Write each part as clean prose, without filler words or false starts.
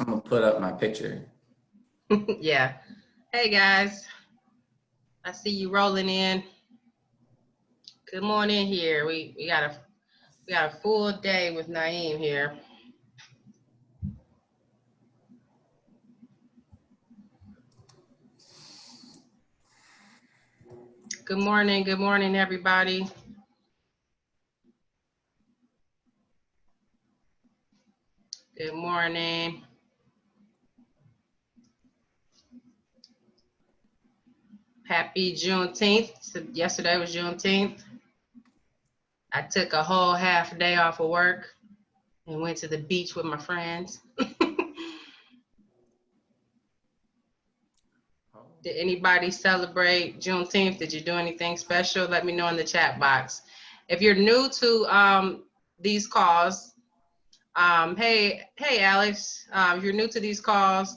I'm gonna put up my picture. Yeah. Hey guys, I see you rolling in. Good morning here. We got a full day with Naim here. Good morning everybody. Good morning. Happy Juneteenth. Yesterday was Juneteenth. I took a whole half day off of work and went to the beach with my friends. Did anybody celebrate Juneteenth? Did you do anything special? Let me know in the chat box. If you're new to these calls, hey Alex, if you're new to these calls,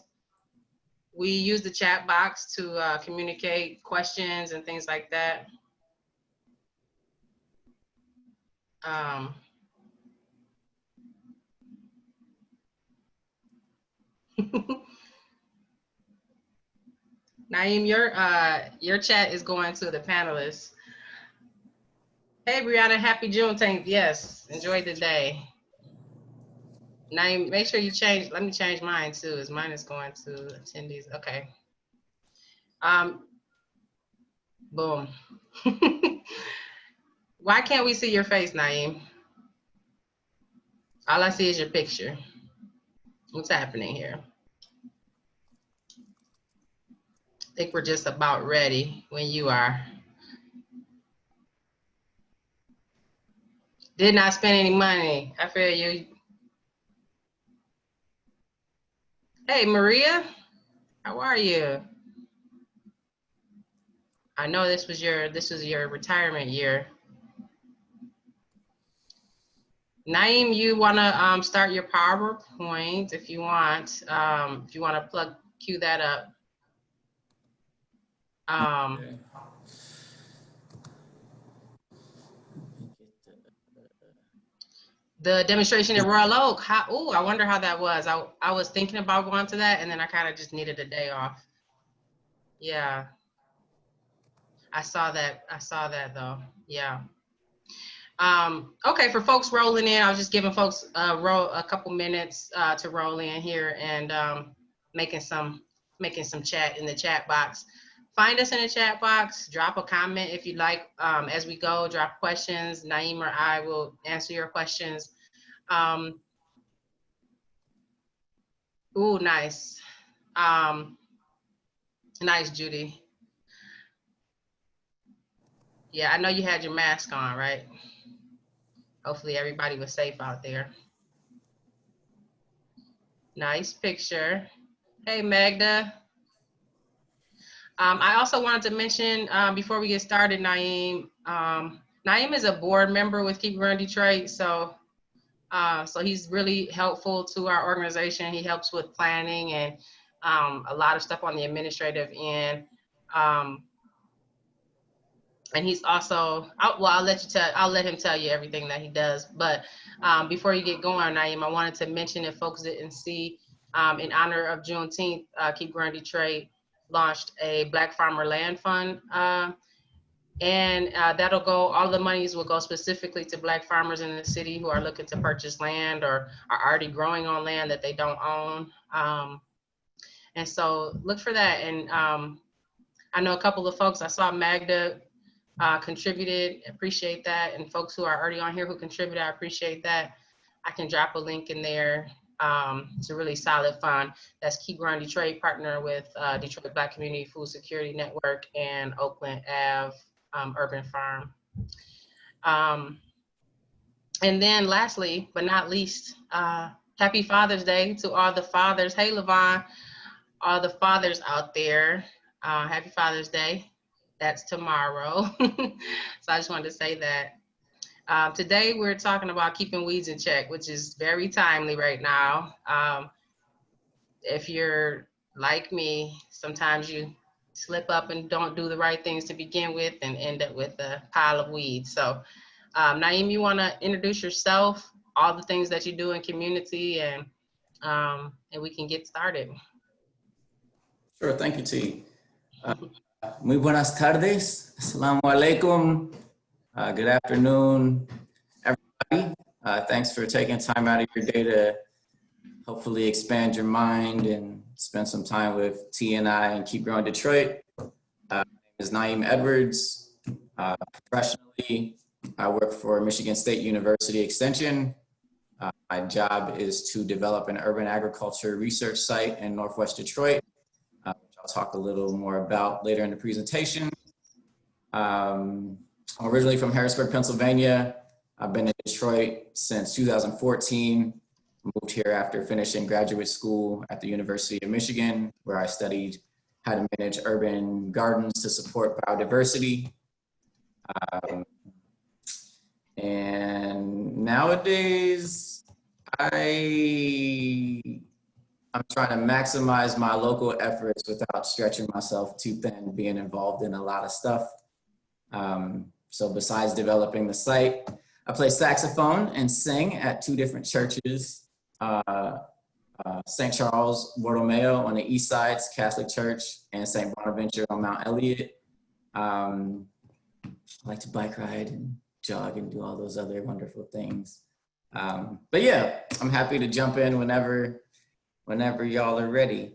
we use the chat box to communicate questions and things like that. Naim, your chat is going to the panelists. Hey Brianna, happy Juneteenth. Yes, enjoy the day. Naim, make sure you change. Let me change mine too. As mine is going to attendees. Okay. Boom. Why can't we see your face, Naim? All I see is your picture. What's happening here? I think we're just about ready when you are. Did not spend any money. I feel you. Hey, Maria, how are you? I know this was your retirement year. Naim, you wanna start your PowerPoint if you want. If you wanna cue that up. Okay. The demonstration at Royal Oak. I wonder how that was. I was thinking about going to that, and then I kind of just needed a day off. Yeah, I saw that though. Yeah. Okay, for folks rolling in, I was just giving folks a couple minutes to roll in here and making some chat in the chat box. Find us in the chat box, drop a comment if you'd like. As we go, drop questions. Naim or I will answer your questions. Ooh, nice. Nice, Judy. Yeah, I know you had your mask on, right? Hopefully everybody was safe out there. Nice picture. Hey, Magda. I also wanted to mention before we get started, Naim. Naim is a board member with Keep Growing Detroit, so he's really helpful to our organization. He helps with planning and a lot of stuff on the administrative end. And he's also, I'll let him tell you everything that he does. But before you get going, Naim, I wanted to mention, if folks didn't see, in honor of Juneteenth, Keep Growing Detroit launched a Black Farmer Land Fund. And that'll go, all the monies will go specifically to Black farmers in the city who are looking to purchase land or are already growing on land that they don't own. And so look for that. And I know a couple of folks, I saw Magda contributed, appreciate that. And folks who are already on here who contributed, I appreciate that. I can drop a link in there. It's a really solid fund. That's Keep Growing Detroit, partner with Detroit Black Community Food Security Network and Oakland Ave Urban Farm. And then lastly, but not least, happy Father's Day to all the fathers. Hey, Levon, all the fathers out there. Happy Father's Day. That's tomorrow. So I just wanted to say that. Today we're talking about keeping weeds in check, which is very timely right now. If you're like me, sometimes you slip up and don't do the right things to begin with and end up with a pile of weeds. So Naim, you want to introduce yourself, all the things that you do in community, and and we can get started. Sure, thank you, T. Muy buenas tardes. Assalamu alaikum. Good afternoon, everybody. Thanks for taking time out of your day to hopefully expand your mind and spend some time with T and I and Keep Growing Detroit. My name is Naim Edwards. Professionally, I work for Michigan State University Extension. My job is to develop an urban agriculture research site in Northwest Detroit, which I'll talk a little more about later in the presentation. I'm originally from Harrisburg, Pennsylvania. I've been in Detroit since 2014. Moved here after finishing graduate school at the University of Michigan, where I studied how to manage urban gardens to support biodiversity. And nowadays, I'm trying to maximize my local efforts without stretching myself too thin, being involved in a lot of stuff. So besides developing the site, I play saxophone and sing at two different churches. St. Charles Borromeo on the east side's Catholic Church, and St. Bonaventure on Mount Elliott. I like to bike ride and jog and do all those other wonderful things. But yeah, I'm happy to jump in whenever y'all are ready.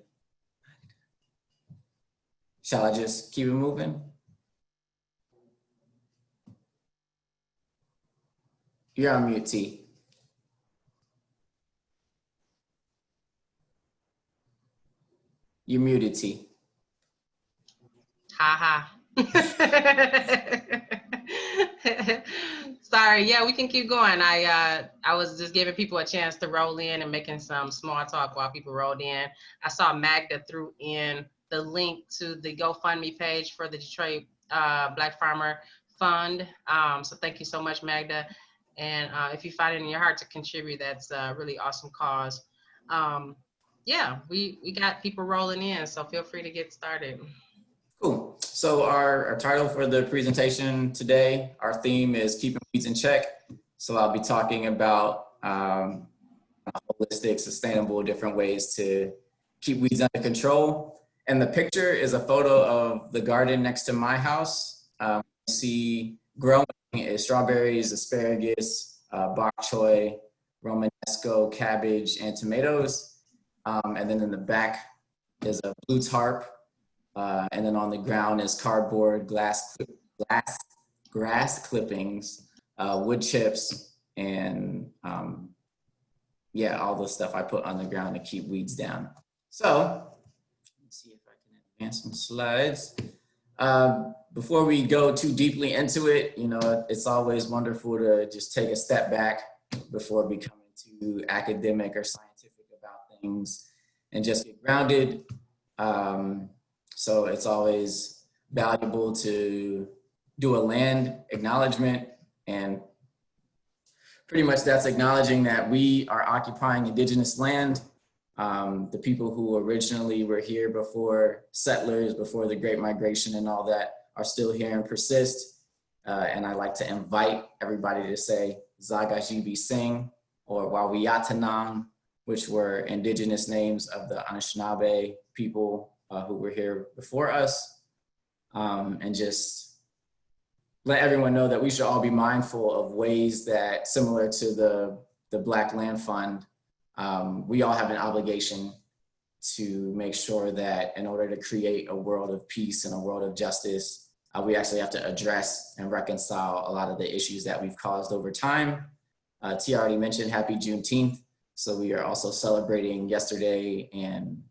Shall I just keep it moving? You're on mute, T. You're muted, T. Ha Sorry, yeah, we can keep going. I was just giving people a chance to roll in and making some small talk while people rolled in. I saw Magda threw in the link to the GoFundMe page for the Detroit Black Farmer Fund. So thank you so much, Magda. And if you find it in your heart to contribute, that's a really awesome cause. Yeah, we got people rolling in, so feel free to get started. Cool. So our title for the presentation today, our theme is Keeping Weeds in Check. So I'll be talking about holistic, sustainable, different ways to keep weeds under control. And the picture is a photo of the garden next to my house. You see growing is strawberries, asparagus, bok choy, Romanesco, cabbage, and tomatoes. And then in the back is a blue tarp. And then on the ground is cardboard, grass clippings, wood chips, and yeah, all the stuff I put on the ground to keep weeds down. So let's see if I can advance some slides. Before we go too deeply into it, you know, it's always wonderful to just take a step back before becoming too academic or scientific about things and just get grounded. So it's always valuable to do a land acknowledgement, and pretty much that's acknowledging that we are occupying indigenous land. The people who originally were here before settlers, before the Great Migration and all that are still here and persist. And I like to invite everybody to say Zagajibi Singh or Wawiyatanang, which were indigenous names of the Anishinaabe people who were here before us, and just let everyone know that we should all be mindful of ways that, similar to the Black Land Fund, we all have an obligation to make sure that in order to create a world of peace and a world of justice, we actually have to address and reconcile a lot of the issues that we've caused over time. T already mentioned Happy Juneteenth, so we are also celebrating yesterday and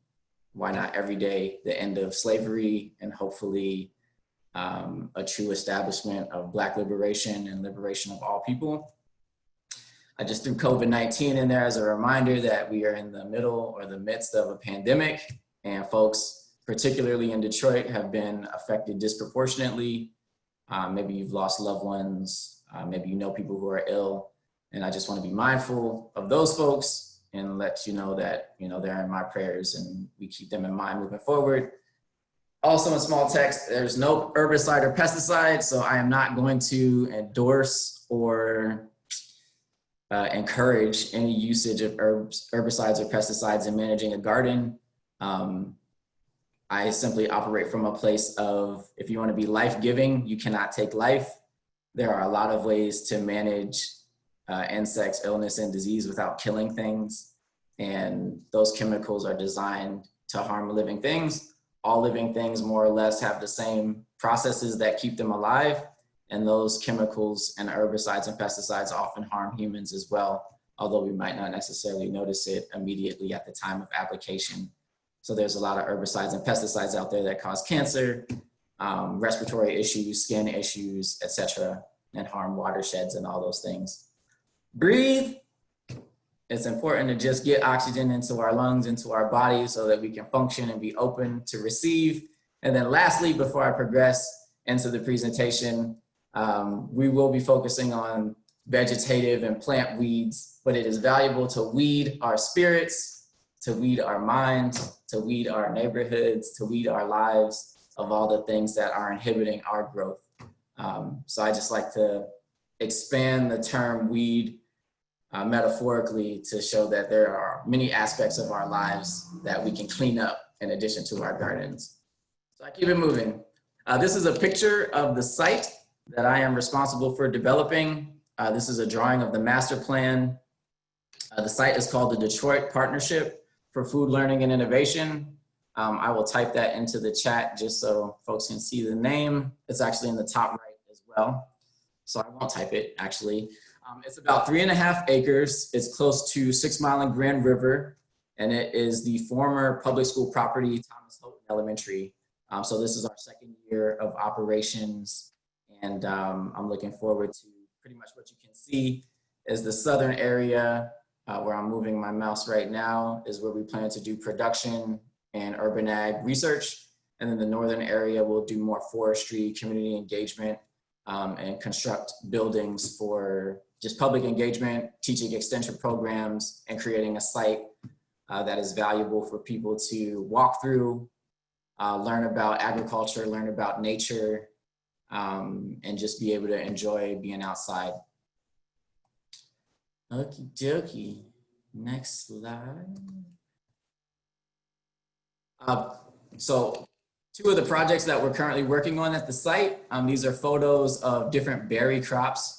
why not every day, the end of slavery and hopefully a true establishment of Black liberation and liberation of all people. I just threw COVID-19 in there as a reminder that we are in the middle or the midst of a pandemic, and folks, particularly in Detroit, have been affected disproportionately. Maybe you've lost loved ones, maybe you know people who are ill, and I just want to be mindful of those folks and let you know that, you know, they're in my prayers and we keep them in mind moving forward. Also in small text, there's no herbicide or pesticide, so I am not going to endorse or encourage any usage of herbicides or pesticides in managing a garden. I simply operate from a place of, if you want to be life-giving, you cannot take life. There are a lot of ways to manage insects, illness, and disease without killing things. And those chemicals are designed to harm living things. All living things more or less have the same processes that keep them alive. And those chemicals and herbicides and pesticides often harm humans as well, although we might not necessarily notice it immediately at the time of application. So there's a lot of herbicides and pesticides out there that cause cancer, respiratory issues, skin issues, etc., and harm watersheds and all those things. Breathe. It's important to just get oxygen into our lungs, into our bodies, so that we can function and be open to receive. And then lastly, before I progress into the presentation, we will be focusing on vegetative and plant weeds, but it is valuable to weed our spirits, to weed our minds, to weed our neighborhoods, to weed our lives of all the things that are inhibiting our growth. So I just like to expand the term weed metaphorically to show that there are many aspects of our lives that we can clean up in addition to our gardens. So I keep it moving. This is a picture of the site that I am responsible for developing. This is a drawing of the master plan. The site is called the Detroit Partnership for Food Learning and Innovation. I will type that into the chat just so folks can see the name. It's actually in the top right as well. So I won't type it actually. It's about 3.5 acres. It's close to 6 Mile and Grand River, and it is the former public school property, Thomas Houghton Elementary. So this is our 2nd year of operations, and I'm looking forward to pretty much what you can see is the southern area where I'm moving my mouse right now is where we plan to do production and urban ag research. And then the northern area will do more forestry, community engagement, and construct buildings for just public engagement, teaching extension programs, and creating a site that is valuable for people to walk through, learn about agriculture, learn about nature, and just be able to enjoy being outside. Okie dokie, next slide. So 2 of the projects that we're currently working on at the site, these are photos of different berry crops.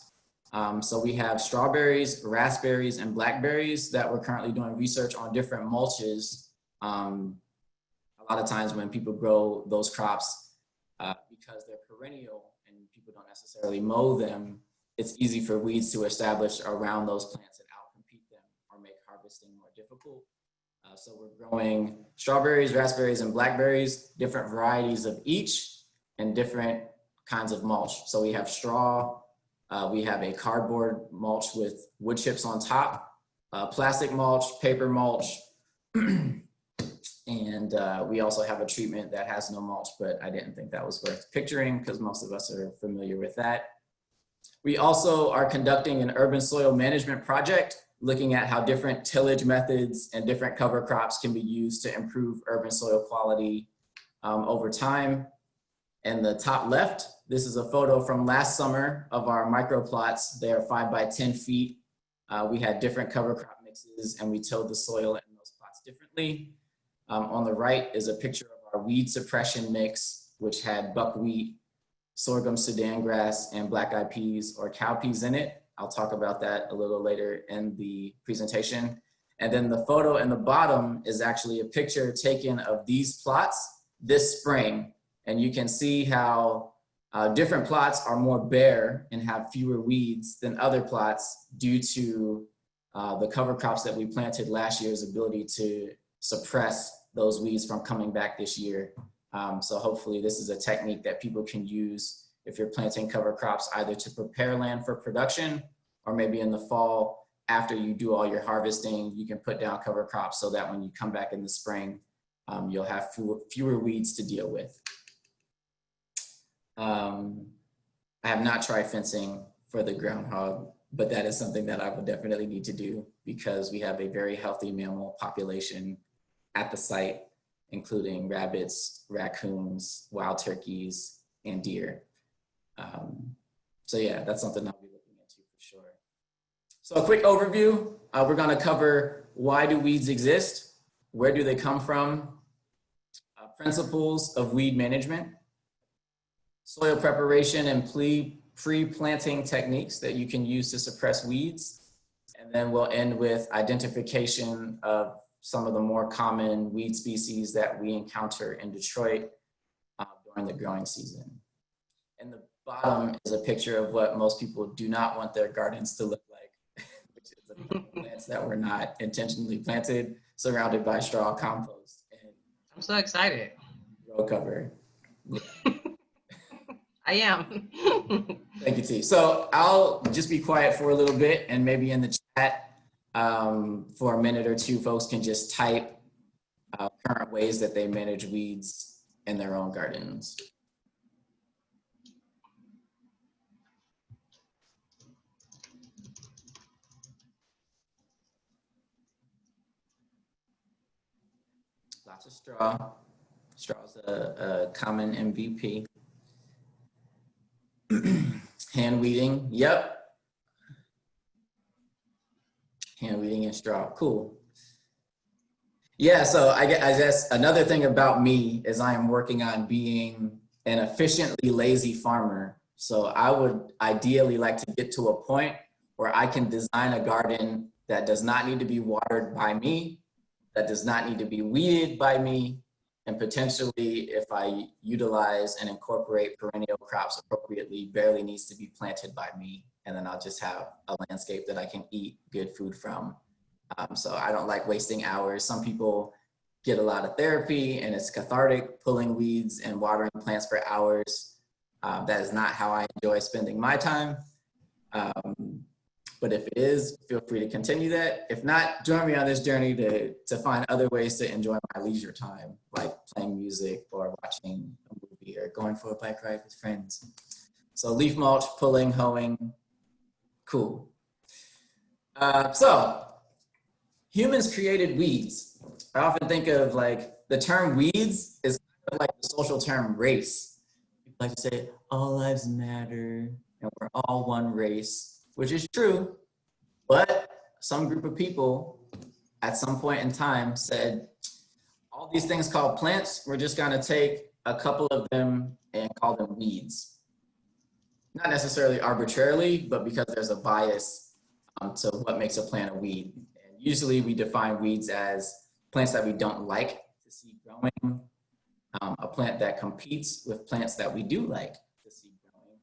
So we have strawberries, raspberries, and blackberries that we're currently doing research on different mulches. A lot of times when people grow those crops, because they're perennial and people don't necessarily mow them, it's easy for weeds to establish around those plants and outcompete them or make harvesting more difficult. So we're growing strawberries, raspberries, and blackberries, different varieties of each, and different kinds of mulch. So we have straw, we have a cardboard mulch with wood chips on top, plastic mulch, paper mulch, and we also have a treatment that has no mulch, but I didn't think that was worth picturing because most of us are familiar with that. We also are conducting an urban soil management project looking at how different tillage methods and different cover crops can be used to improve urban soil quality over time. And the top left, this is a photo from last summer of our micro plots. They are 5 by 10 feet. We had different cover crop mixes and we tilled the soil in those plots differently. On the right is a picture of our weed suppression mix, which had buckwheat, sorghum, Sudan grass, and black-eyed peas or cowpeas in it. I'll talk about that a little later in the presentation. And then the photo in the bottom is actually a picture taken of these plots this spring. And you can see how different plots are more bare and have fewer weeds than other plots due to the cover crops that we planted last year's ability to suppress those weeds from coming back this year. So hopefully this is a technique that people can use if you're planting cover crops, either to prepare land for production or maybe in the fall, after you do all your harvesting, you can put down cover crops so that when you come back in the spring, you'll have fewer weeds to deal with. I have not tried fencing for the groundhog, but that is something that I will definitely need to do because we have a very healthy mammal population at the site, including rabbits, raccoons, wild turkeys, and deer. So yeah, that's something I'll be looking into for sure. So a quick overview, we're gonna cover why do weeds exist, where do they come from, principles of weed management, soil preparation and pre-planting techniques that you can use to suppress weeds, and then we'll end with identification of some of the more common weed species that we encounter in Detroit during the growing season. And the bottom is a picture of what most people do not want their gardens to look like, which is the plants that were not intentionally planted, surrounded by straw, compost, and I'm so excited. row cover. Yeah. I am. Thank you, T. So I'll just be quiet for a little bit, and maybe in the chat for a minute or two, folks can just type current ways that they manage weeds in their own gardens. Lots of straw. Straw's a common MVP. Hand weeding, yep. Hand weeding and straw, cool. Yeah, so I guess another thing about me is I am working on being an efficiently lazy farmer. So I would ideally like to get to a point where I can design a garden that does not need to be watered by me, that does not need to be weeded by me, and potentially, if I utilize and incorporate perennial crops appropriately, barely needs to be planted by me. And then I'll just have a landscape that I can eat good food from. So I don't like wasting hours. Some people get a lot of therapy and it's cathartic, pulling weeds and watering plants for hours. That is not how I enjoy spending my time. But if it is, feel free to continue that. If not, join me on this journey to find other ways to enjoy my leisure time, like playing music or watching a movie or going for a bike ride with friends. So leaf mulch, pulling, hoeing, cool. So humans created weeds. I often think of like the term weeds is kind of like the social term race. People like to say all lives matter and we're all one race, which is true, but some group of people at some point in time said, all these things called plants, we're just gonna take a couple of them and call them weeds. Not necessarily arbitrarily, but because there's a bias to what makes a plant a weed. And usually we define weeds as plants that we don't like to see growing, a plant that competes with plants that we do like to see growing,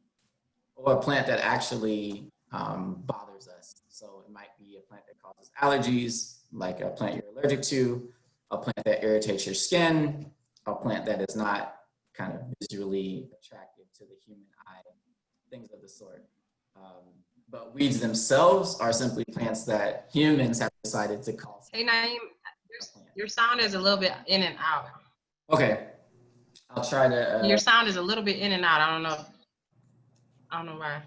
or a plant that actually bothers us. So it might be a plant that causes allergies, like a plant you're allergic to, a plant that irritates your skin, a plant that is not kind of visually attractive to the human eye, things of the sort. But weeds themselves are simply plants that humans have decided to call. Hey, Naim, your sound is a little bit in and out. Okay, I'll try to. Your sound is a little bit in and out. I don't know why.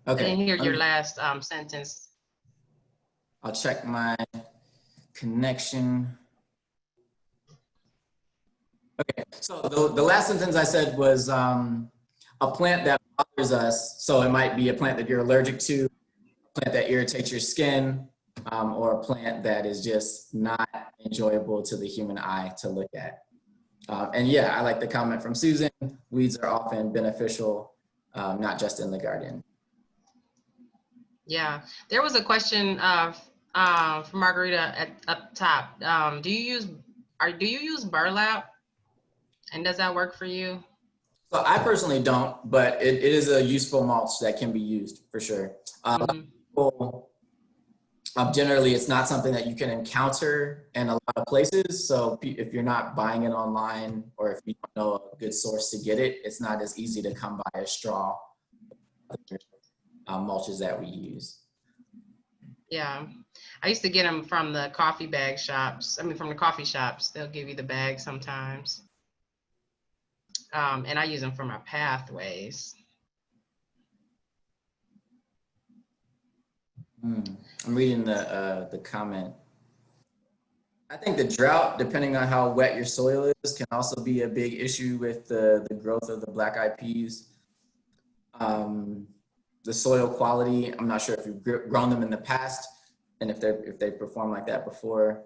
Okay. I didn't hear your last sentence. I'll check my connection. Okay, so the last sentence I said was a plant that bothers us. So it might be a plant that you're allergic to, a plant that irritates your skin, or a plant that is just not enjoyable to the human eye to look at. And yeah, I like the comment from Susan, weeds are often beneficial, not just in the garden. Yeah, there was a question from Margarita up top. Do you use burlap, and does that work for you? So I personally don't, but it is a useful mulch that can be used for sure. People, generally, it's not something that you can encounter in a lot of places. So if you're not buying it online, or if you don't know a good source to get it, it's not as easy to come by as straw mulches that we use. Yeah, I used to get them from the coffee bag shops. I mean, from the coffee shops, they'll give you the bag sometimes. And I use them for my pathways. I'm reading the comment. I think the drought, depending on how wet your soil is, can also be a big issue with the growth of the black-eyed peas. the soil quality. I'm not sure if you've grown them in the past and if they perform like that before.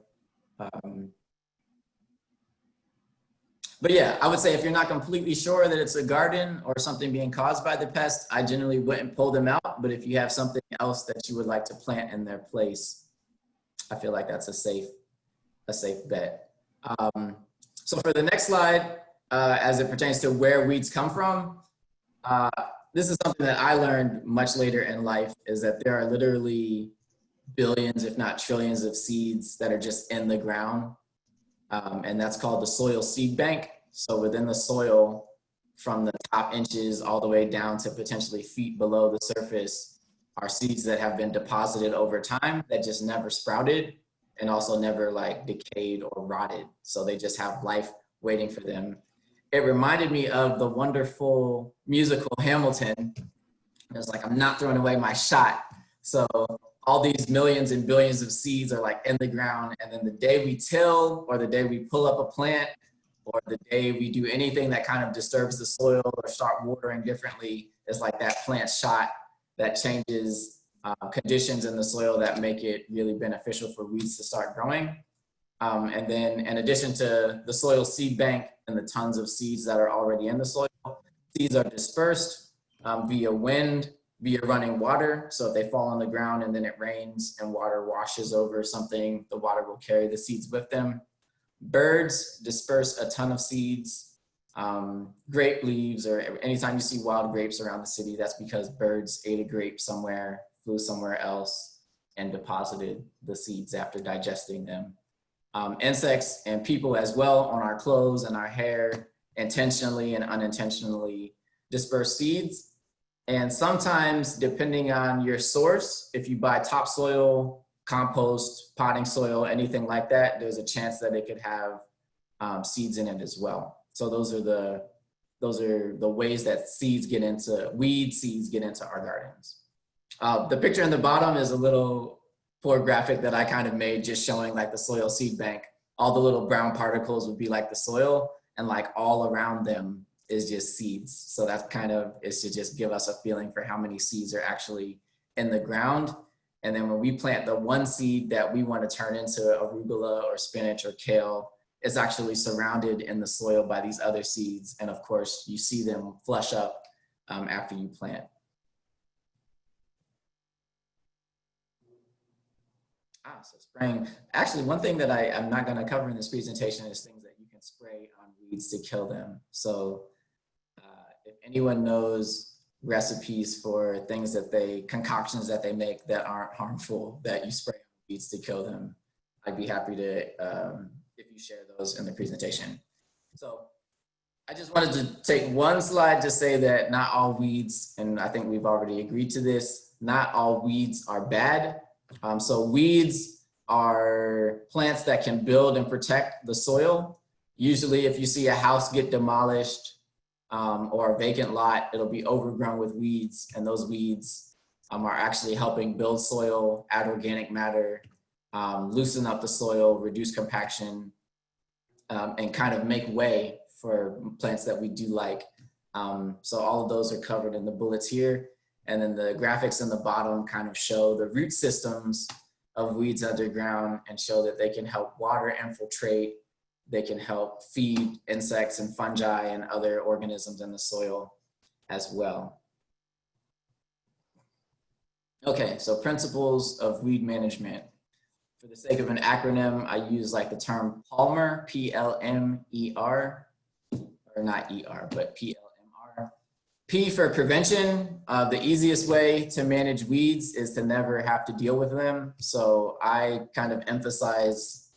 But yeah, I would say if you're not completely sure that it's a garden or something being caused by the pest, I generally wouldn't pull them out. But if you have something else that you would like to plant in their place, I feel like that's a safe bet. So for the next slide, as it pertains to where weeds come from, this is something that I learned much later in life, is that there are literally billions, if not trillions, of seeds that are just in the ground. And that's called the soil seed bank. So within the soil, from the top inches all the way down to potentially feet below the surface, are seeds that have been deposited over time that just never sprouted and also never like decayed or rotted. So they just have life waiting for them. It reminded me of the wonderful musical Hamilton. It was like, I'm not throwing away my shot. So all these millions and billions of seeds are like in the ground. And then the day we till, or the day we pull up a plant, or the day we do anything that kind of disturbs the soil or start watering differently, is like that plant shot that changes conditions in the soil that make it really beneficial for weeds to start growing. And then in addition to the soil seed bank and the tons of seeds that are already in the soil, seeds are dispersed via wind, via running water. So if they fall on the ground and then it rains and water washes over something, the water will carry the seeds with them. Birds disperse a ton of seeds. Grape leaves, or anytime you see wild grapes around the city, that's because birds ate a grape somewhere, flew somewhere else, and deposited the seeds after digesting them. Insects and people as well on our clothes and our hair intentionally and unintentionally disperse seeds. And sometimes, depending on your source, if you buy topsoil, compost, potting soil, anything like that, there's a chance that it could have seeds in it as well. So those are the ways that weed seeds get into our gardens. The picture in the bottom is a little poor graphic that I kind of made, just showing like the soil seed bank. All the little brown particles would be like the soil, and like all around them is just seeds. So that's kind of, is to just give us a feeling for how many seeds are actually in the ground. And then when we plant the one seed that we want to turn into arugula or spinach or kale, it's actually surrounded in the soil by these other seeds. And of course, you see them flush up after you plant. So spraying. Actually, one thing that I'm not going to cover in this presentation is things that you can spray on weeds to kill them. So if anyone knows recipes for things concoctions that they make that aren't harmful, that you spray on weeds to kill them, I'd be happy to, if you share those in the presentation. So I just wanted to take one slide to say that not all weeds, and I think we've already agreed to this, not all weeds are bad. So weeds are plants that can build and protect the soil. Usually if you see a house get demolished or a vacant lot, it'll be overgrown with weeds, and those weeds are actually helping build soil, add organic matter, loosen up the soil, reduce compaction, and kind of make way for plants that we do like. So all of those are covered in the bullets here. And then the graphics in the bottom kind of show the root systems of weeds underground and show that they can help water infiltrate. They can help feed insects and fungi and other organisms in the soil as well. Okay, so principles of weed management. For the sake of an acronym, I use like the term Palmer, P-L-M-E-R, or not E-R, but P-L-M-R. P for prevention. The easiest way to manage weeds is to never have to deal with them. So I kind of emphasize,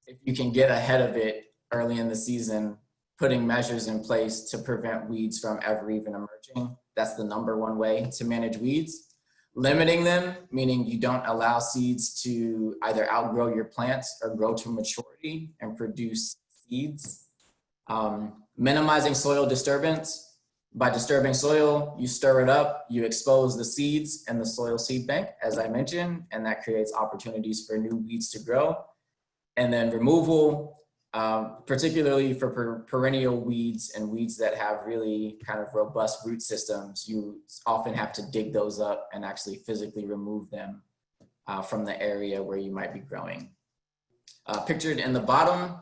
if you can get ahead of it early in the season, putting measures in place to prevent weeds from ever even emerging. That's the #1 way to manage weeds. Limiting them, meaning you don't allow seeds to either outgrow your plants or grow to maturity and produce seeds. Minimizing soil disturbance. By disturbing soil, you stir it up, you expose the seeds in the soil seed bank, as I mentioned, and that creates opportunities for new weeds to grow. And then removal, particularly for perennial weeds and weeds that have really kind of robust root systems. You often have to dig those up and actually physically remove them from the area where you might be growing. Pictured in the bottom,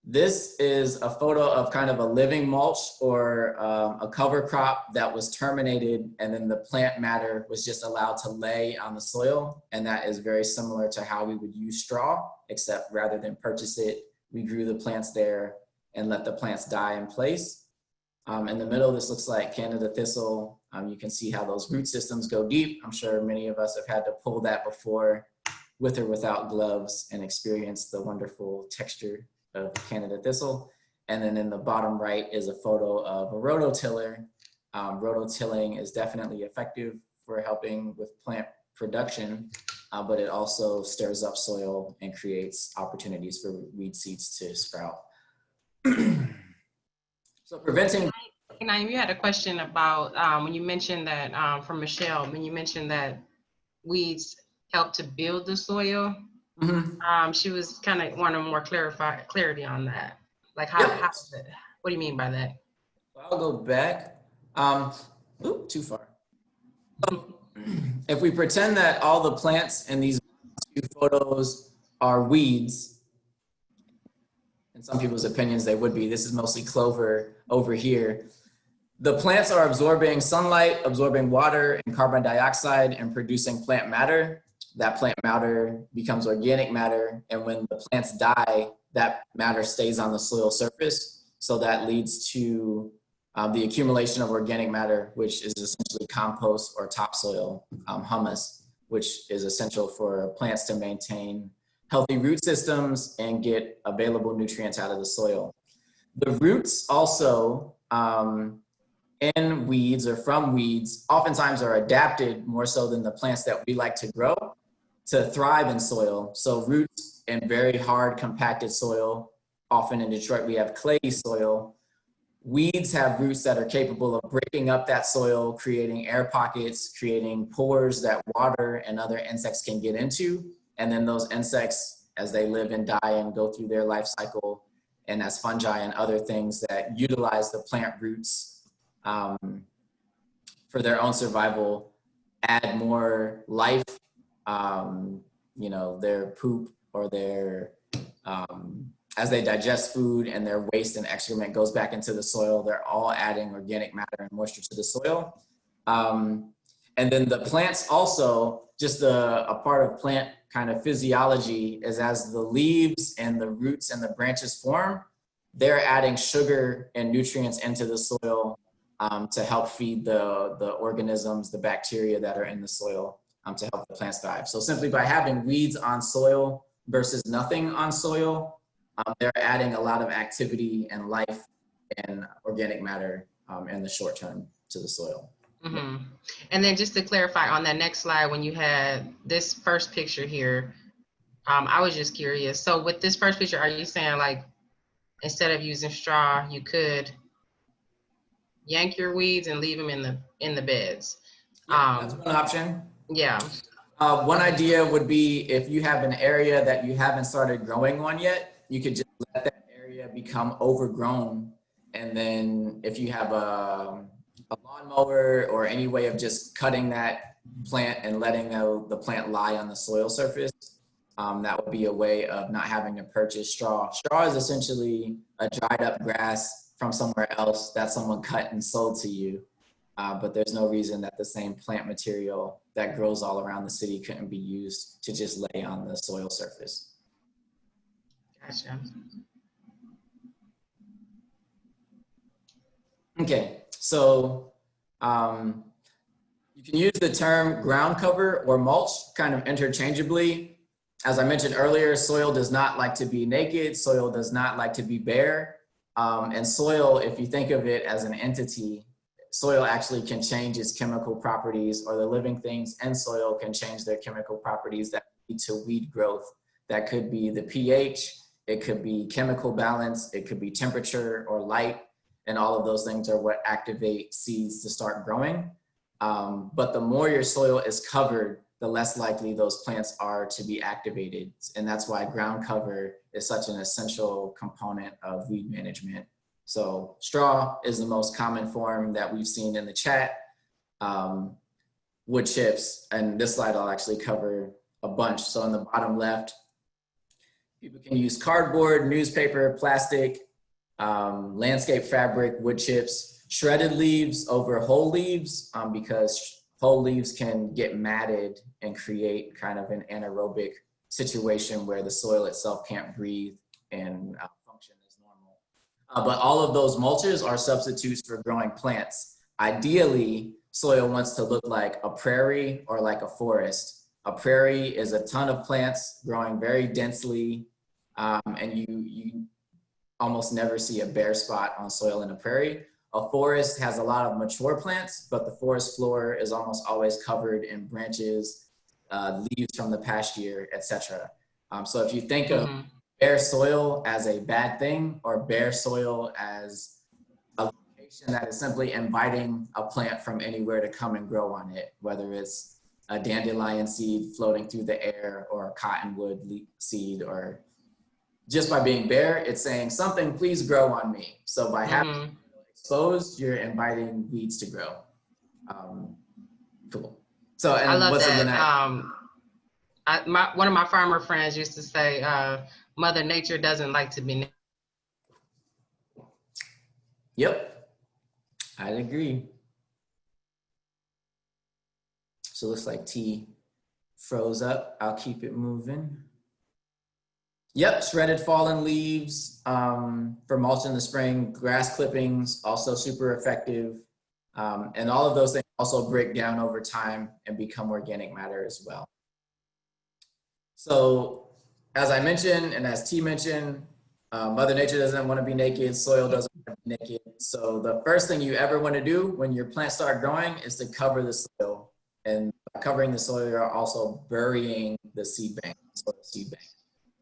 this is a photo of kind of a living mulch or a cover crop that was terminated, and then the plant matter was just allowed to lay on the soil. And that is very similar to how we would use straw, except rather than purchase it, we grew the plants there and let the plants die in place. In the middle, this looks like Canada thistle. You can see how those root systems go deep. I'm sure many of us have had to pull that before with or without gloves and experience the wonderful texture of Canada thistle. And then in the bottom right is a photo of a rototiller. Rototilling is definitely effective for helping with plant production, but it also stirs up soil and creates opportunities for weed seeds to sprout. So preventing. Naim, you had a question about when you mentioned that from Michelle, when you mentioned that weeds help to build the soil. Mm-hmm. She was kind of wanting more clarity on that. Like how is it? What do you mean by that? I'll go back. Too far. If we pretend that all the plants in these two photos are weeds, in some people's opinions they would be, this is mostly clover over here. The plants are absorbing sunlight, absorbing water and carbon dioxide and producing plant matter. That plant matter becomes organic matter, and when the plants die, that matter stays on the soil surface. So that leads to the accumulation of organic matter, which is essentially compost or topsoil, humus, which is essential for plants to maintain healthy root systems and get available nutrients out of the soil. The roots also in weeds or from weeds oftentimes are adapted more so than the plants that we like to grow to thrive in soil. So roots in very hard compacted soil, often in Detroit we have clayey soil. Weeds have roots that are capable of breaking up that soil, creating air pockets, creating pores that water and other insects can get into. And then those insects, as they live and die and go through their life cycle, and as fungi and other things that utilize the plant roots for their own survival, add more life, their poop or their, as they digest food and their waste and excrement goes back into the soil, they're all adding organic matter and moisture to the soil. And then the plants also, just a part of plant kind of physiology is as the leaves and the roots and the branches form, they're adding sugar and nutrients into the soil to help feed the organisms, the bacteria that are in the soil to help the plants thrive. So simply by having weeds on soil versus nothing on soil, they're adding a lot of activity and life and organic matter in the short term to the soil. Mm-hmm. And then just to clarify on that next slide, when you had this first picture here, I was just curious. So with this first picture, are you saying like, instead of using straw, you could yank your weeds and leave them in the beds? Yeah, that's one option. Yeah. One idea would be if you have an area that you haven't started growing on yet, you could just let that area become overgrown. And then if you have a lawnmower or any way of just cutting that plant and letting the plant lie on the soil surface, that would be a way of not having to purchase straw. Straw is essentially a dried up grass from somewhere else that someone cut and sold to you. But there's no reason that the same plant material that grows all around the city couldn't be used to just lay on the soil surface. Gotcha. Okay, so you can use the term ground cover or mulch kind of interchangeably. As I mentioned earlier, soil does not like to be naked. Soil does not like to be bare. And soil, if you think of it as an entity, soil actually can change its chemical properties, or the living things in soil can change their chemical properties that lead to weed growth. That could be the pH, it could be chemical balance, it could be temperature or light, and all of those things are what activate seeds to start growing. But the more your soil is covered, the less likely those plants are to be activated. And that's why ground cover is such an essential component of weed management. So straw is the most common form that we've seen in the chat. Wood chips, and this slide I'll actually cover a bunch. So on the bottom left, people can use cardboard, newspaper, plastic, landscape fabric, wood chips, shredded leaves over whole leaves, because whole leaves can get matted and create kind of an anaerobic situation where the soil itself can't breathe and function as normal. But all of those mulches are substitutes for growing plants. Ideally, soil wants to look like a prairie or like a forest. A prairie is a ton of plants growing very densely, and you almost never see a bare spot on soil in a prairie. A forest has a lot of mature plants, but the forest floor is almost always covered in branches, leaves from the past year, etc. So if you think of bare soil as a bad thing, or bare soil as a location that is simply inviting a plant from anywhere to come and grow on it, whether it's a dandelion seed floating through the air or a cottonwood seed, or just by being bare, it's saying something, please grow on me. So by having exposed, you're inviting weeds to grow. Cool. So, and I love what's that. One of my farmer friends used to say, Mother Nature doesn't like to be. Yep, I'd agree. So it looks like T froze up. I'll keep it moving. Yep, shredded fallen leaves for mulch in the spring, grass clippings, also super effective. And all of those things also break down over time and become organic matter as well. So as I mentioned, and as T mentioned, Mother Nature doesn't want to be naked, soil doesn't want to be naked. So the first thing you ever want to do when your plants start growing is to cover the soil. And by covering the soil, you're also burying the seed bank, soil seed bank.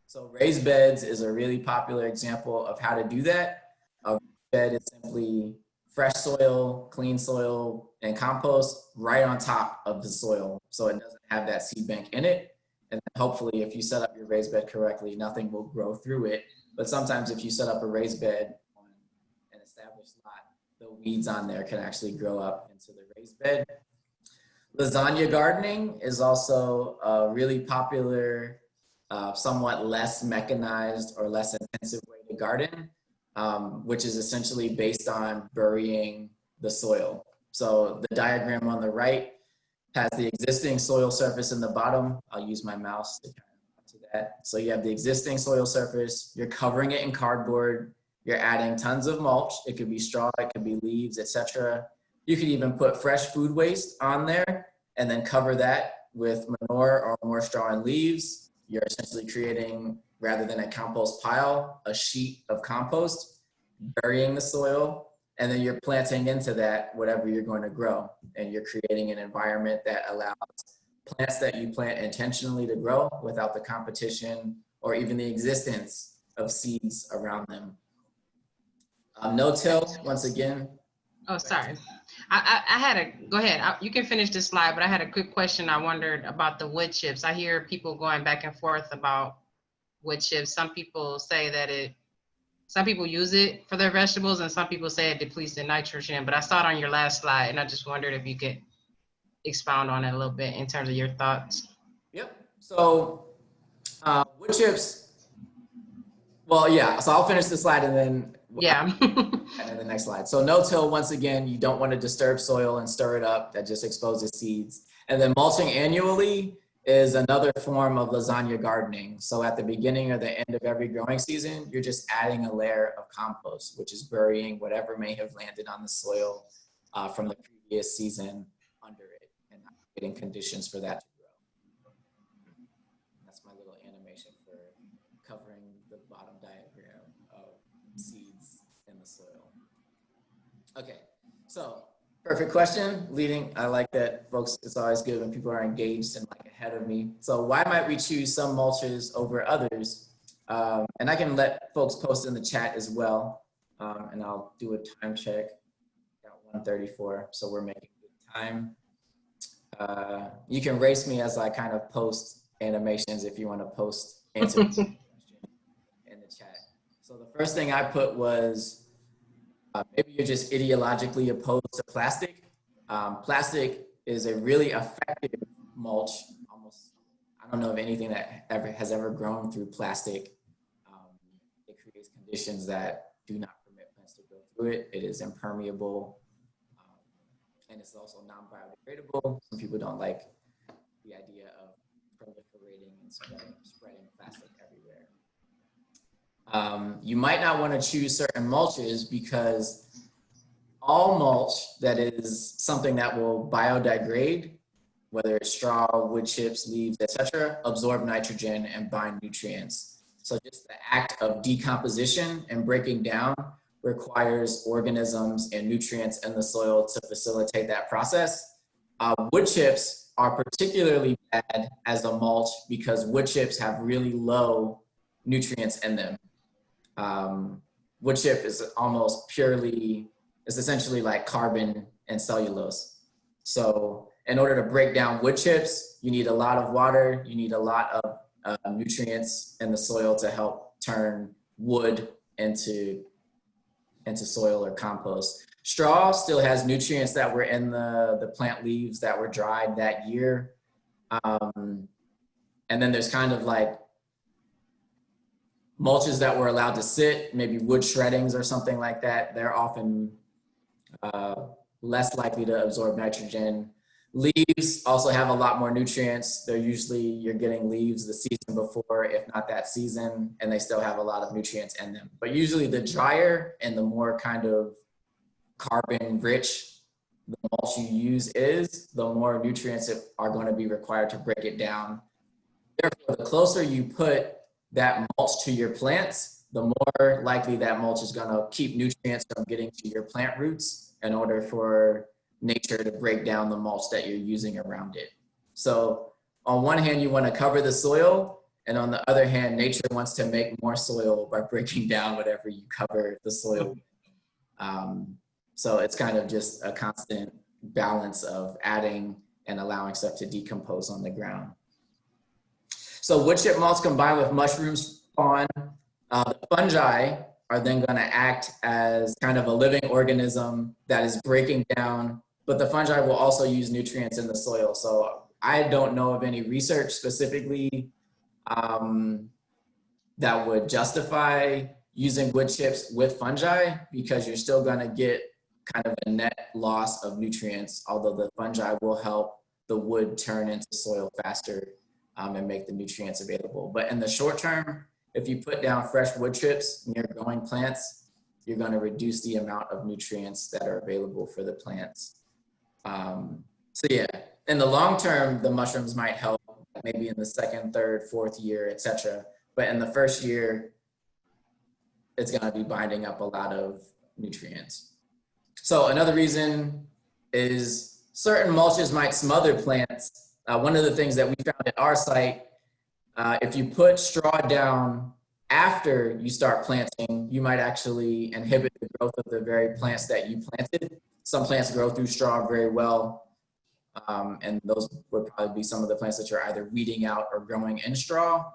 So raised beds is a really popular example of how to do that. A raised bed is simply fresh soil, clean soil, and compost right on top of the soil. So it doesn't have that seed bank in it. And then hopefully if you set up your raised bed correctly, nothing will grow through it. But sometimes if you set up a raised bed on an established lot, the weeds on there can actually grow up into the raised bed. Lasagna gardening is also a really popular, somewhat less mechanized or less intensive way to garden, which is essentially based on burying the soil. So the diagram on the right has the existing soil surface in the bottom. I'll use my mouse to kind of to that. So you have the existing soil surface, you're covering it in cardboard, you're adding tons of mulch. It could be straw, it could be leaves, etc. You could even put fresh food waste on there and then cover that with manure or more straw and leaves. You're essentially creating, rather than a compost pile, a sheet of compost, burying the soil, and then you're planting into that whatever you're going to grow. And you're creating an environment that allows plants that you plant intentionally to grow without the competition or even the existence of seeds around them. No-till, once again. Oh, sorry. I had a, go ahead. You can finish this slide, but I had a quick question. I wondered about the wood chips. I hear people going back and forth about wood chips. Some people say that some people use it for their vegetables and some people say it depletes the nitrogen, but I saw it on your last slide and I just wondered if you could expound on it a little bit in terms of your thoughts. Yep. So wood chips, well, yeah, so I'll finish the slide and then yeah. and then the next slide. So no-till, once again, you don't want to disturb soil and stir it up. That just exposes seeds. And then mulching annually is another form of lasagna gardening. So at the beginning or the end of every growing season, you're just adding a layer of compost, which is burying whatever may have landed on the soil from the previous season under it and getting conditions for that to grow. That's my little animation for covering the bottom diagram of seeds in the soil. Okay, so perfect question. I like that, folks. It's always good when people are engaged and like ahead of me. So why might we choose some mulches over others? And I can let folks post in the chat as well. And I'll do a time check. Got 1:34, so we're making good time. You can race me as I kind of post animations if you want to post answers in the chat. So the first thing I put was maybe you're just ideologically opposed to plastic. Plastic is a really effective mulch. Almost, I don't know of anything that has ever grown through plastic. It creates conditions that do not permit plants to grow through it. It is impermeable, and it's also non-biodegradable. Some people don't like the idea of proliferating and spreading plastic everywhere. You might not want to choose certain mulches because all mulch that is something that will biodegrade, whether it's straw, wood chips, leaves, etc., absorb nitrogen and bind nutrients. So just the act of decomposition and breaking down requires organisms and nutrients in the soil to facilitate that process. Wood chips are particularly bad as a mulch because wood chips have really low nutrients in them. Wood chip is almost purely, it's essentially like carbon and cellulose. So in order to break down wood chips, you need a lot of water, you need a lot of nutrients in the soil to help turn wood into soil or compost. Straw still has nutrients that were in the plant leaves that were dried that year. And then there's kind of like mulches that were allowed to sit, maybe wood shreddings or something like that. They're often less likely to absorb nitrogen. Leaves also have a lot more nutrients. They're usually, you're getting leaves the season before, if not that season, and they still have a lot of nutrients in them. But usually the drier and the more kind of carbon rich the mulch you use is, the more nutrients are going to be required to break it down. Therefore, the closer you put that mulch to your plants, the more likely that mulch is going to keep nutrients from getting to your plant roots in order for nature to break down the mulch that you're using around it. So on one hand, you want to cover the soil, and on the other hand, nature wants to make more soil by breaking down whatever you cover the soil with. So it's kind of just a constant balance of adding and allowing stuff to decompose on the ground. So wood chip mulch combined with mushrooms spawn. The fungi are then going to act as kind of a living organism that is breaking down, but the fungi will also use nutrients in the soil. So I don't know of any research specifically that would justify using wood chips with fungi, because you're still going to get kind of a net loss of nutrients, although the fungi will help the wood turn into soil faster and make the nutrients available. But in the short term, if you put down fresh wood chips near growing plants, you're going to reduce the amount of nutrients that are available for the plants. So yeah, in the long term, the mushrooms might help, maybe in the second, third, fourth year, etc. But in the first year, it's going to be binding up a lot of nutrients. So another reason is certain mulches might smother plants. One of the things that we found at our site, if you put straw down after you start planting, you might actually inhibit the growth of the very plants that you planted. Some plants grow through straw very well, and those would probably be some of the plants that you're either weeding out or growing in straw.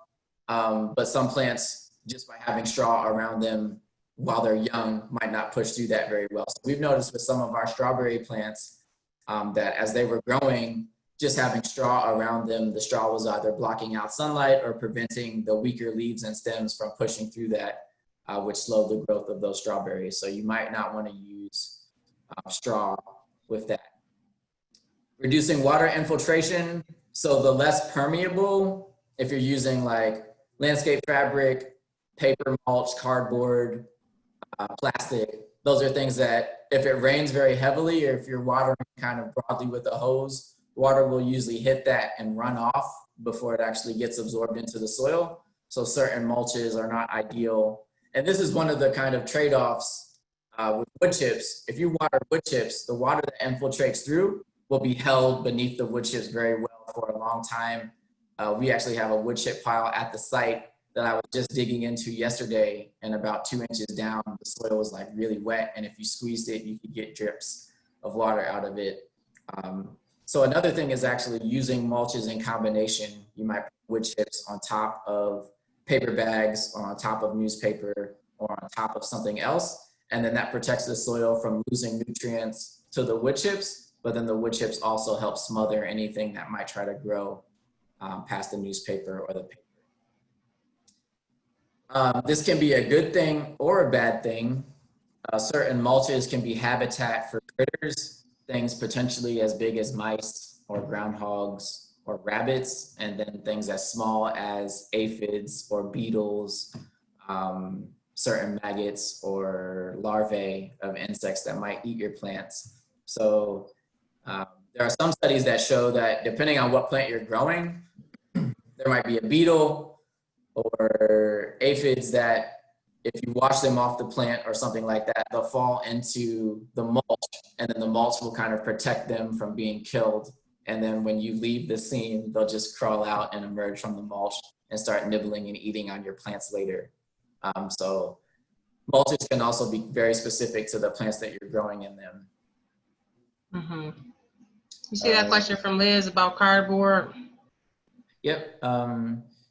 But some plants, just by having straw around them while they're young, might not push through that very well. So we've noticed with some of our strawberry plants that as they were growing, just having straw around them, the straw was either blocking out sunlight or preventing the weaker leaves and stems from pushing through that, which slowed the growth of those strawberries. So you might not want to use straw with that. Reducing water infiltration. So the less permeable, if you're using like landscape fabric, paper mulch, cardboard, plastic, those are things that if it rains very heavily or if you're watering kind of broadly with a hose, water will usually hit that and run off before it actually gets absorbed into the soil. So certain mulches are not ideal. And this is one of the kind of trade-offs with wood chips. If you water wood chips, the water that infiltrates through will be held beneath the wood chips very well for a long time. We actually have a wood chip pile at the site that I was just digging into yesterday, and about 2 inches down, the soil was like really wet. And if you squeezed it, you could get drips of water out of it. So another thing is actually using mulches in combination. You might put wood chips on top of paper bags or on top of newspaper or on top of something else. And then that protects the soil from losing nutrients to the wood chips, but then the wood chips also help smother anything that might try to grow past the newspaper or the paper. This can be a good thing or a bad thing. Certain mulches can be habitat for critters, things potentially as big as mice or groundhogs or rabbits, and then things as small as aphids or beetles, certain maggots or larvae of insects that might eat your plants. So there are some studies that show that depending on what plant you're growing, there might be a beetle or aphids that if you wash them off the plant or something like that, they'll fall into the mulch, and then the mulch will kind of protect them from being killed. And then when you leave the scene, they'll just crawl out and emerge from the mulch and start nibbling and eating on your plants later. So mulches can also be very specific to the plants that you're growing in them. Mm-hmm. You see that question from Liz about cardboard? Yep.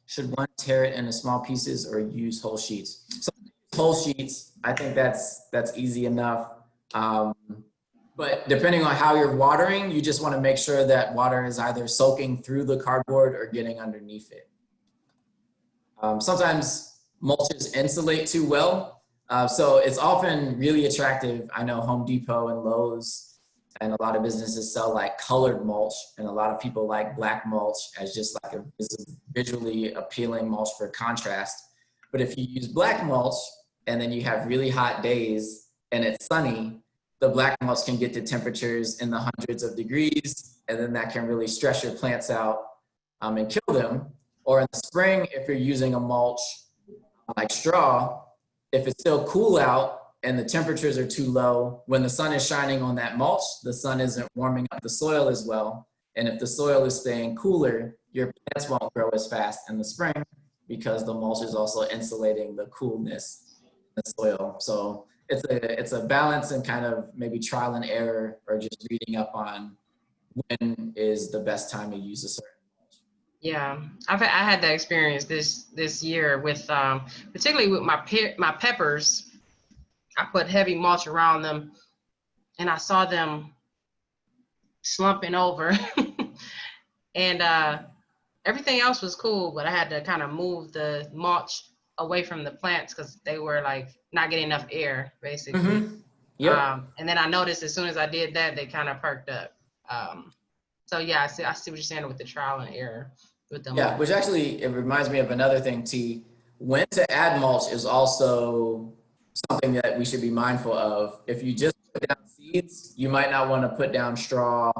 Should one tear it into small pieces or use whole sheets? So whole sheets, I think that's easy enough. But depending on how you're watering, you just want to make sure that water is either soaking through the cardboard or getting underneath it. Sometimes mulches insulate too well. So it's often really attractive. I know Home Depot and Lowe's and a lot of businesses sell like colored mulch, and a lot of people like black mulch as just like a visually appealing mulch for contrast. But if you use black mulch and then you have really hot days and it's sunny, the black mulch can get to temperatures in the hundreds of degrees, and then that can really stress your plants out and kill them. Or in the spring, if you're using a mulch like straw, if it's still cool out and the temperatures are too low, when the sun is shining on that mulch, the sun isn't warming up the soil as well. And if the soil is staying cooler, your plants won't grow as fast in the spring because the mulch is also insulating the coolness in the soil. So it's a balance and kind of maybe trial and error, or just reading up on when is the best time to use a certain mulch. Yeah, I had that experience this year with particularly with my peppers. I put heavy mulch around them, and I saw them slumping over, and everything else was cool, but I had to kind of move the mulch away from the plants because they were like not getting enough air, basically. Mm-hmm. Yep. And then I noticed as soon as I did that, they kind of perked up. So yeah, I see what you're saying with the trial and error with them. Yeah, which actually, it reminds me of another thing, T. When to add mulch is also something that we should be mindful of. If you just put down seeds, you might not want to put down straw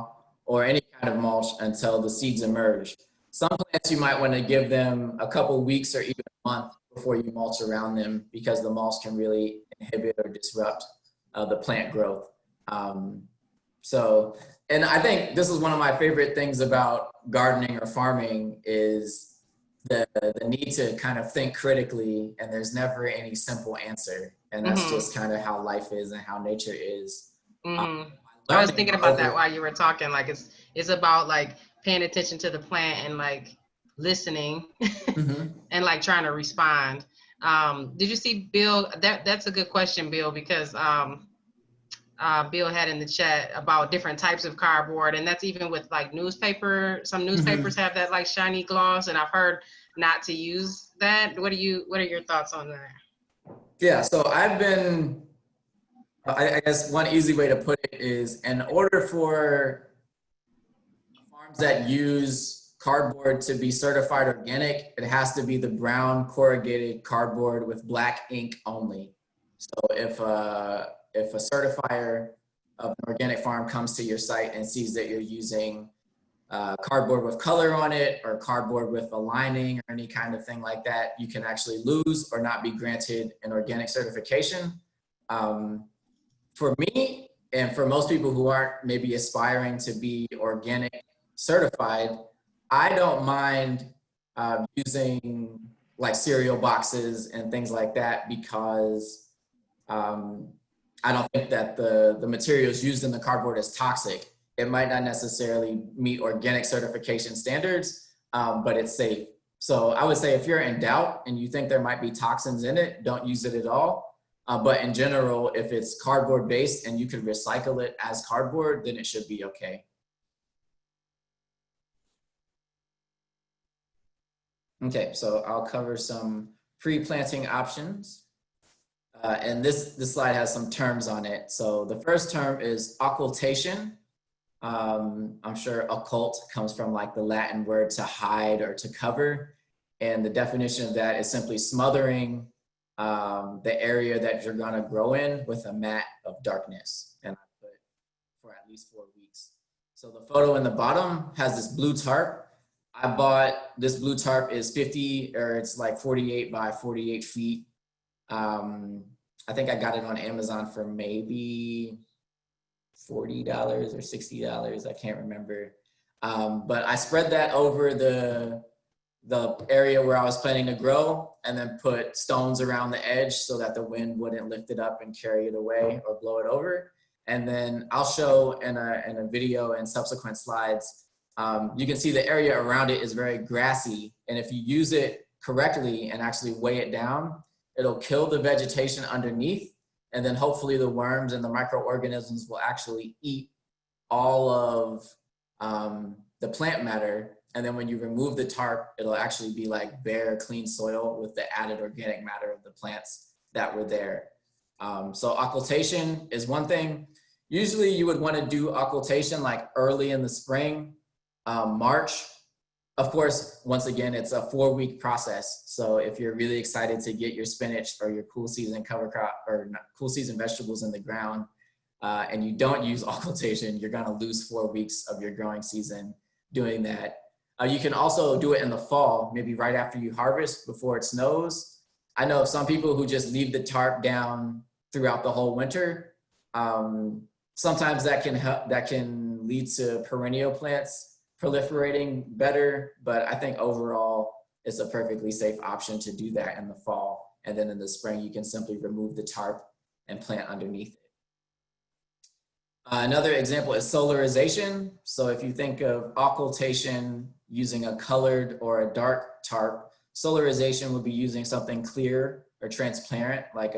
or any kind of mulch until the seeds emerge. Some plants you might want to give them a couple weeks or even a month before you mulch around them, because the mulch can really inhibit or disrupt the plant growth. And I think this is one of my favorite things about gardening or farming is the need to kind of think critically, and there's never any simple answer. And that's just kind of how life is and how nature is. I was thinking about that while you were talking. Like it's about like paying attention to the plant and like listening and like trying to respond. Did you see Bill? That's a good question, Bill, because Bill had in the chat about different types of cardboard, and that's even with like newspaper. Some newspapers have that like shiny gloss, and I've heard not to use that. What are your thoughts on that? Yeah, so I guess one easy way to put it is, in order for farms that use cardboard to be certified organic, it has to be the brown corrugated cardboard with black ink only. So if a certifier of an organic farm comes to your site and sees that you're using cardboard with color on it or cardboard with a lining or any kind of thing like that, you can actually lose or not be granted an organic certification. For me, and for most people who aren't maybe aspiring to be organic certified, I don't mind using like cereal boxes and things like that, because I don't think that the materials used in the cardboard is toxic. It might not necessarily meet organic certification standards, but it's safe. So I would say if you're in doubt and you think there might be toxins in it, don't use it at all. But in general, if it's cardboard based and you can recycle it as cardboard, then it should be okay. Okay, so I'll cover some pre-planting options. And this slide has some terms on it. So the first term is occultation. I'm sure occult comes from like the Latin word to hide or to cover. And the definition of that is simply smothering the area that you're gonna grow in with a mat of darkness. And I put for at least 4 weeks. So the photo in the bottom has this blue tarp. I bought this blue tarp is 50, or it's like 48 by 48 feet. I think I got it on Amazon for maybe $40 or $60. I can't remember. But I spread that over the area where I was planning to grow, and then put stones around the edge so that the wind wouldn't lift it up and carry it away or blow it over. And then I'll show in a video and subsequent slides, you can see the area around it is very grassy. And if you use it correctly and actually weigh it down, it'll kill the vegetation underneath. And then hopefully the worms and the microorganisms will actually eat all of the plant matter. And then when you remove the tarp, it'll actually be like bare, clean soil with the added organic matter of the plants that were there. So occultation is one thing. Usually you would want to do occultation like early in the spring, March. Of course, once again, it's a 4-week process. So if you're really excited to get your spinach or your cool season cover crop or cool season vegetables in the ground, and you don't use occultation, you're gonna lose 4 weeks of your growing season doing that. You can also do it in the fall, maybe right after you harvest before it snows. I know some people who just leave the tarp down throughout the whole winter. Sometimes that can lead to perennial plants proliferating better, but I think overall it's a perfectly safe option to do that in the fall. And then in the spring, you can simply remove the tarp and plant underneath it. Another example is solarization. So if you think of occultation using a colored or a dark tarp, solarization would be using something clear or transparent, like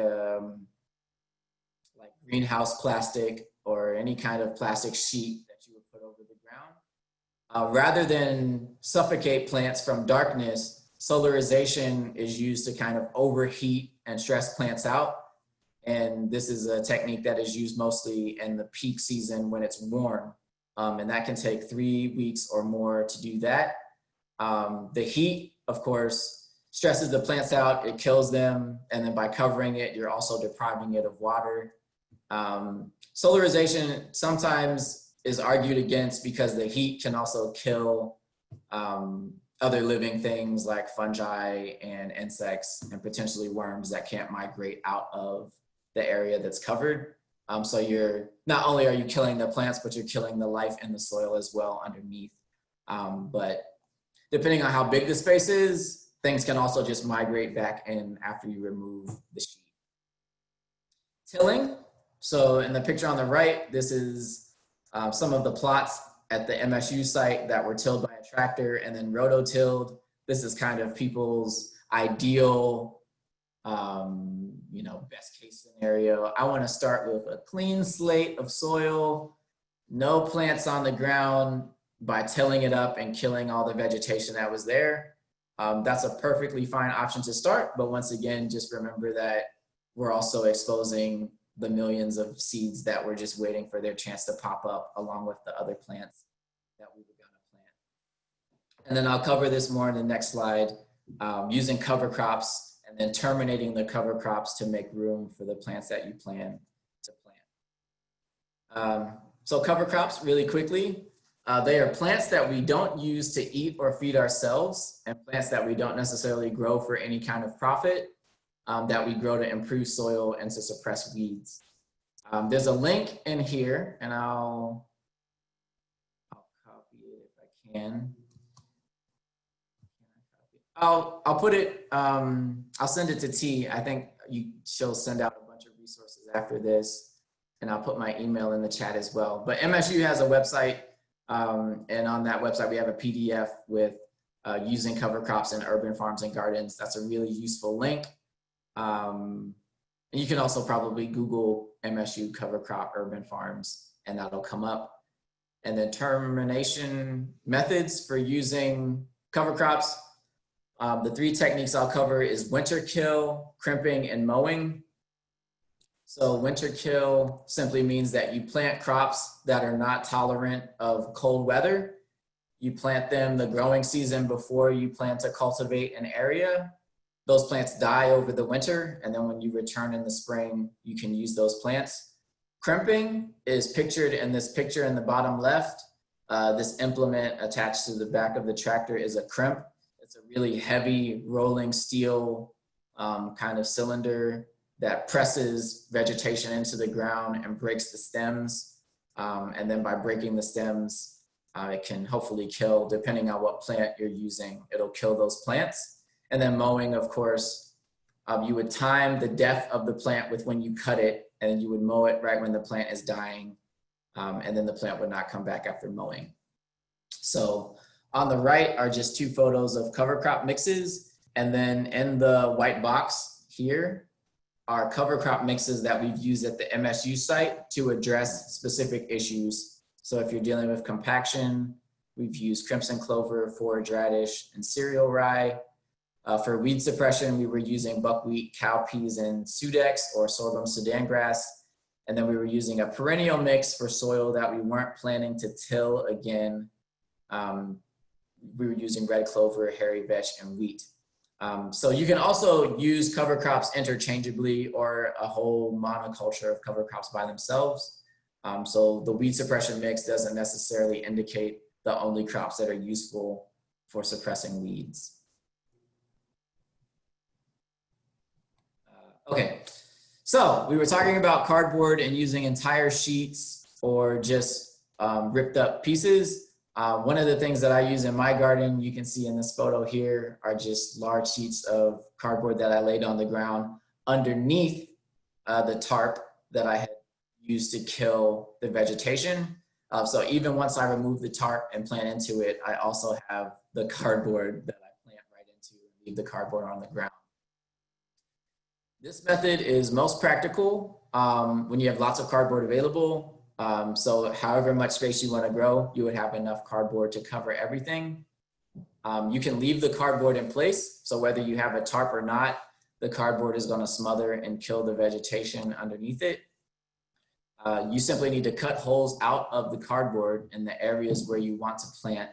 greenhouse plastic or any kind of plastic sheet that you would put over the ground. Rather than suffocate plants from darkness, solarization is used to kind of overheat and stress plants out. And this is a technique that is used mostly in the peak season when it's warm. And that can take 3 weeks or more to do that. The heat, of course, stresses the plants out, it kills them. And then by covering it, you're also depriving it of water. Solarization sometimes is argued against because the heat can also kill other living things like fungi and insects and potentially worms that can't migrate out of the area that's covered. So you're not only are you killing the plants, but you're killing the life in the soil as well underneath. But depending on how big the space is, things can also just migrate back in after you remove the sheet. Tilling. So in the picture on the right, this is some of the plots at the MSU site that were tilled by a tractor and then rototilled. This is kind of people's ideal best case scenario. I want to start with a clean slate of soil, no plants on the ground, by tilling it up and killing all the vegetation that was there. That's a perfectly fine option to start, but once again, just remember that we're also exposing the millions of seeds that were just waiting for their chance to pop up along with the other plants that we were gonna plant. And then I'll cover this more in the next slide, using cover crops and then terminating the cover crops to make room for the plants that you plan to plant. So cover crops, really quickly, they are plants that we don't use to eat or feed ourselves, and plants that we don't necessarily grow for any kind of profit, that we grow to improve soil and to suppress weeds. There's a link in here, and I'll copy it if I can. I'll put it, I'll send it to T. I think she'll send out a bunch of resources after this. and I'll put my email in the chat as well. But MSU has a website, and on that website we have a PDF with using cover crops in urban farms and gardens. That's a really useful link. And you can also probably Google MSU cover crop urban farms, and that'll come up. And then termination methods for using cover crops. The 3 techniques I'll cover is winter kill, crimping, and mowing. So winter kill simply means that you plant crops that are not tolerant of cold weather. You plant them the growing season before you plan to cultivate an area. Those plants die over the winter, and then when you return in the spring, you can use those plants. Crimping is pictured in this picture in the bottom left. This implement attached to the back of the tractor is a crimp. It's a really heavy rolling steel kind of cylinder that presses vegetation into the ground and breaks the stems. And then by breaking the stems, it can hopefully kill, depending on what plant you're using, it'll kill those plants. And then mowing, of course, you would time the death of the plant with when you cut it, and you would mow it right when the plant is dying, and then the plant would not come back after mowing. So on the right are just 2 photos of cover crop mixes, and then in the white box here are cover crop mixes that we've used at the MSU site to address specific issues. So if you're dealing with compaction, we've used crimson clover, forage radish, and cereal rye. For weed suppression, we were using buckwheat, cowpeas, and sudex or sorghum sudan grass. And then we were using a perennial mix for soil that we weren't planning to till again. We were using red clover, hairy vetch, and wheat. So you can also use cover crops interchangeably or a whole monoculture of cover crops by themselves. So the weed suppression mix doesn't necessarily indicate the only crops that are useful for suppressing weeds. Okay, so we were talking about cardboard and using entire sheets or just ripped up pieces. One of the things that I use in my garden, you can see in this photo here, are just large sheets of cardboard that I laid on the ground underneath the tarp that I had used to kill the vegetation. So even once I remove the tarp and plant into it, I also have the cardboard that I plant right into and leave the cardboard on the ground. This method is most practical when you have lots of cardboard available. So however much space you want to grow, you would have enough cardboard to cover everything. You can leave the cardboard in place. So whether you have a tarp or not, the cardboard is going to smother and kill the vegetation underneath it. You simply need to cut holes out of the cardboard in the areas where you want to plant.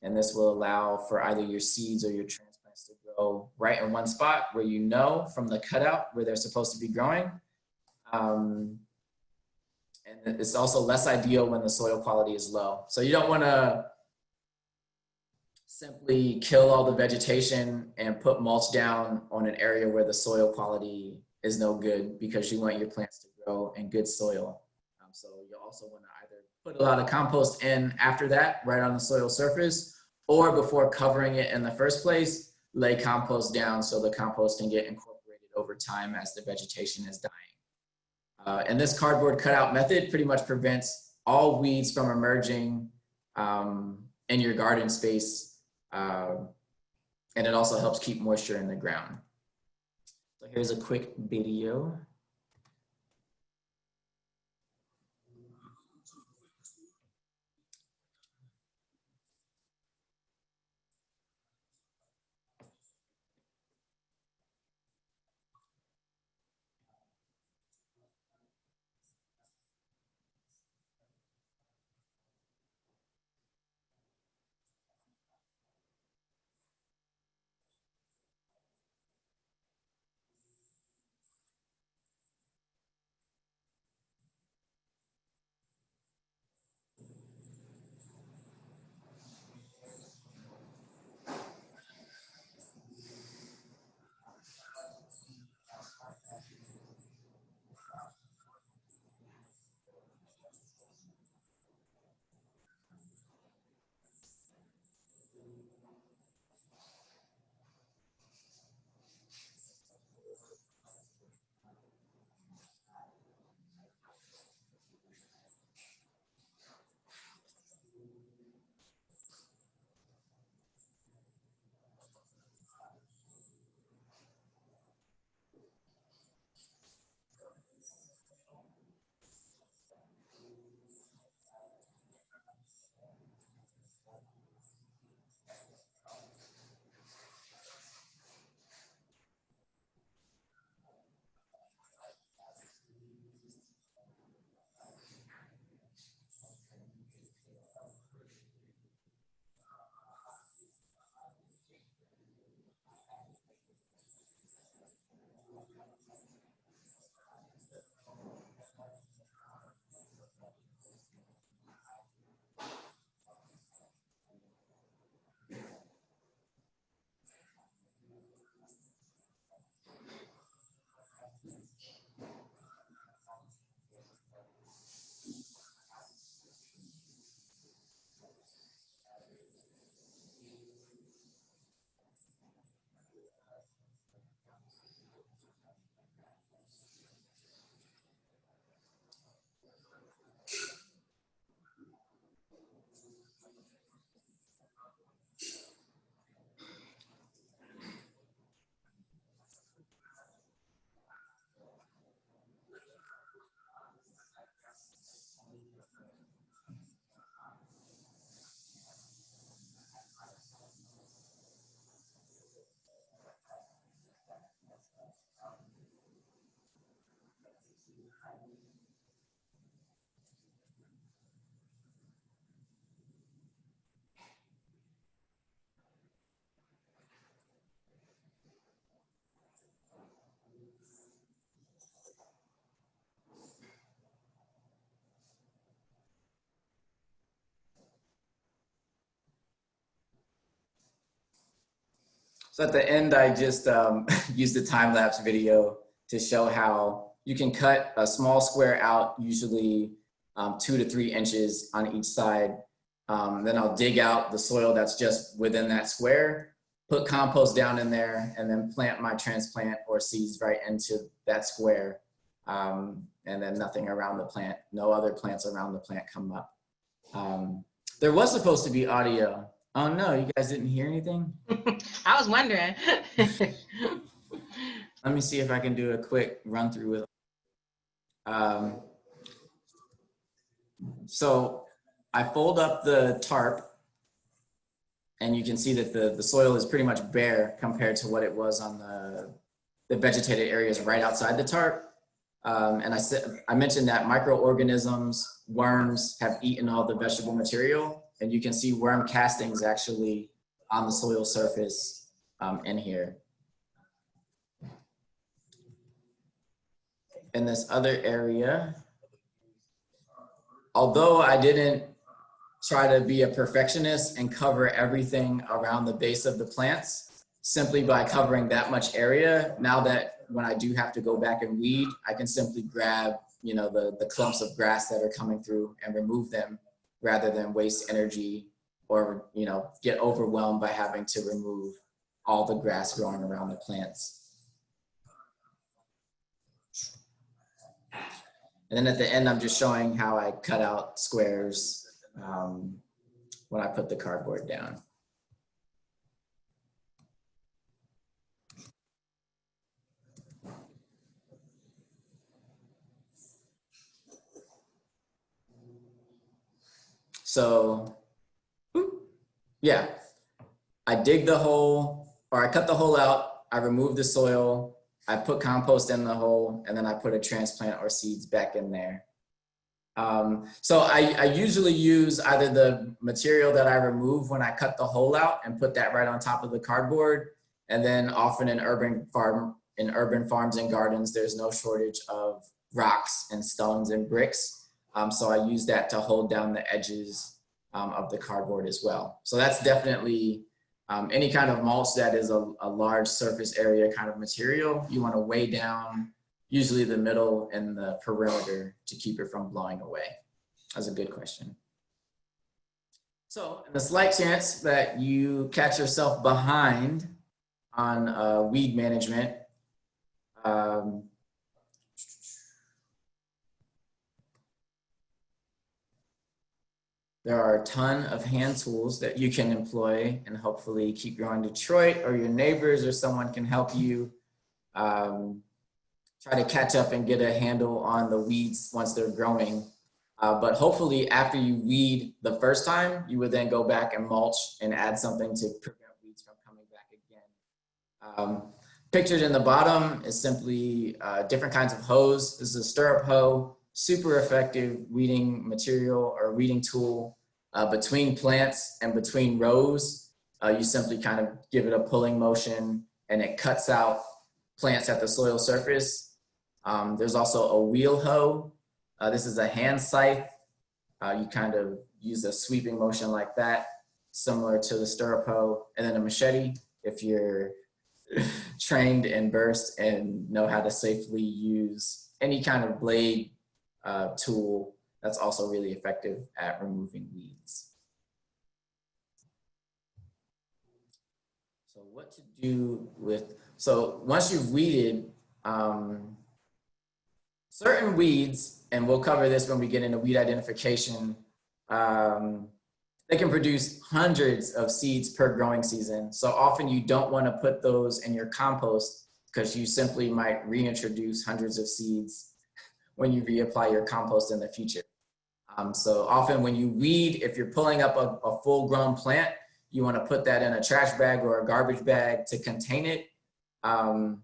And this will allow for either your seeds or your transplants to grow right in one spot where you know from the cutout where they're supposed to be growing. And it's also less ideal when the soil quality is low. So you don't want to simply kill all the vegetation and put mulch down on an area where the soil quality is no good, because you want your plants to grow in good soil. So you also want to either put a lot of compost in after that, right on the soil surface, or before covering it in the first place, lay compost down so the compost can get incorporated over time as the vegetation is dying. And this cardboard cutout method pretty much prevents all weeds from emerging in your garden space. And it also helps keep moisture in the ground. So here's a quick video. So at the end, I just used a time-lapse video to show how you can cut a small square out, usually 2 to 3 inches on each side. Then I'll dig out the soil that's just within that square, put compost down in there, and then plant my transplant or seeds right into that square. And then nothing around the plant, no other plants around the plant come up. There was supposed to be audio. Oh no, you guys didn't hear anything? I was wondering. Let me see if I can do a quick run through with. So I fold up the tarp and you can see that the soil is pretty much bare compared to what it was on the vegetated areas right outside the tarp. And I mentioned that microorganisms, worms have eaten all the vegetable material, and you can see worm castings actually on the soil surface in here. In this other area, although I didn't try to be a perfectionist and cover everything around the base of the plants, simply by covering that much area, now that when I do have to go back and weed, I can simply grab, you know, the clumps of grass that are coming through and remove them rather than waste energy or, you know, get overwhelmed by having to remove all the grass growing around the plants. And then at the end, I'm just showing how I cut out squares when I put the cardboard down. So, yeah, I dig the hole, or I cut the hole out, I remove the soil, I put compost in the hole, and then I put a transplant or seeds back in there. So I usually use either the material that I remove when I cut the hole out and put that right on top of the cardboard. And then often in urban farms and gardens, there's no shortage of rocks and stones and bricks. So I use that to hold down the edges of the cardboard as well. So that's definitely any kind of mulch that is a large surface area kind of material. You want to weigh down usually the middle and the perimeter to keep it from blowing away. That's a good question. So in the slight chance that you catch yourself behind on weed management, there are a ton of hand tools that you can employ and hopefully Keep Growing Detroit or your neighbors or someone can help you try to catch up and get a handle on the weeds once they're growing. But hopefully after you weed the first time, you would then go back and mulch and add something to prevent weeds from coming back again. Pictured in the bottom is simply different kinds of hose. This is a stirrup hoe, super effective weeding material or weeding tool between plants and between rows. You simply kind of give it a pulling motion and it cuts out plants at the soil surface. There's also a wheel hoe. This is a hand scythe. You kind of use a sweeping motion like that, similar to the stirrup hoe, and then a machete if you're trained and versed and know how to safely use any kind of blade tool that's also really effective at removing weeds. So what to do with, so once you've weeded, certain weeds, and we'll cover this when we get into weed identification, they can produce hundreds of seeds per growing season. So often you don't want to put those in your compost because you simply might reintroduce hundreds of seeds when you reapply your compost in the future. So often when you weed, if you're pulling up a full grown plant, you want to put that in a trash bag or a garbage bag to contain it. And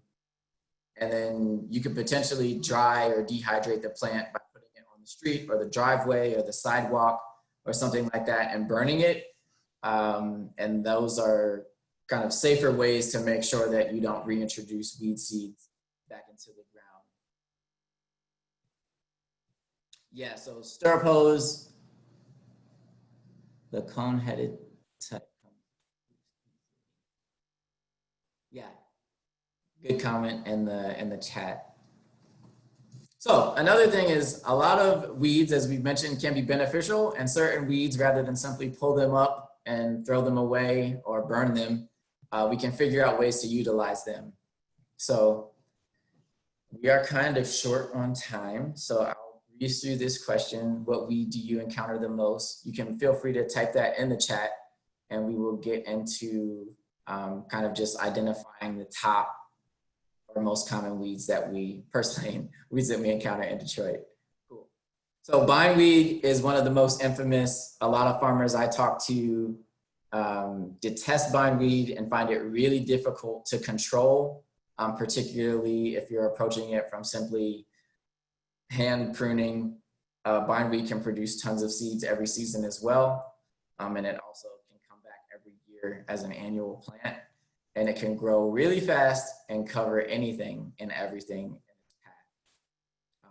then you could potentially dry or dehydrate the plant by putting it on the street or the driveway or the sidewalk or something like that and burning it. And those are kind of safer ways to make sure that you don't reintroduce weed seeds back into the ground. Yeah, so stirrup hose, the cone-headed type. Yeah, good comment in the chat. So another thing is a lot of weeds, as we mentioned, can be beneficial, and certain weeds, rather than simply pull them up and throw them away or burn them, we can figure out ways to utilize them. So we are kind of short on time, so I'll breeze through this question. What weed do you encounter the most? You can feel free to type that in the chat, and we will get into kind of just identifying the top or most common weeds that we encounter in Detroit. Cool. So bindweed is one of the most infamous. A lot of farmers I talk to detest bindweed and find it really difficult to control, particularly if you're approaching it from simply hand pruning. Bindweed can produce tons of seeds every season as well, and it also can come back every year as an annual plant. And it can grow really fast and cover anything and everything in its path.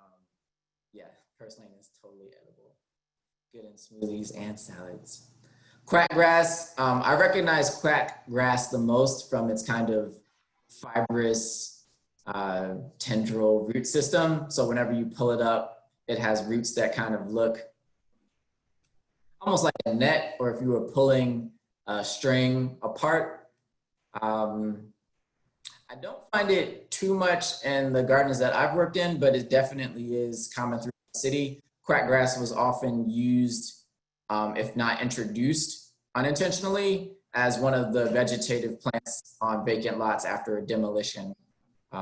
Yeah, personally, it's totally edible. Good in smoothies and salads. Quackgrass, I recognize quackgrass the most from its kind of fibrous tendril root system. So whenever you pull it up, it has roots that kind of look almost like a net, or if you were pulling a string apart. I don't find it too much in the gardens that I've worked in, but it definitely is common throughout the city. Quackgrass was often used, if not introduced unintentionally, as one of the vegetative plants on vacant lots after a demolition.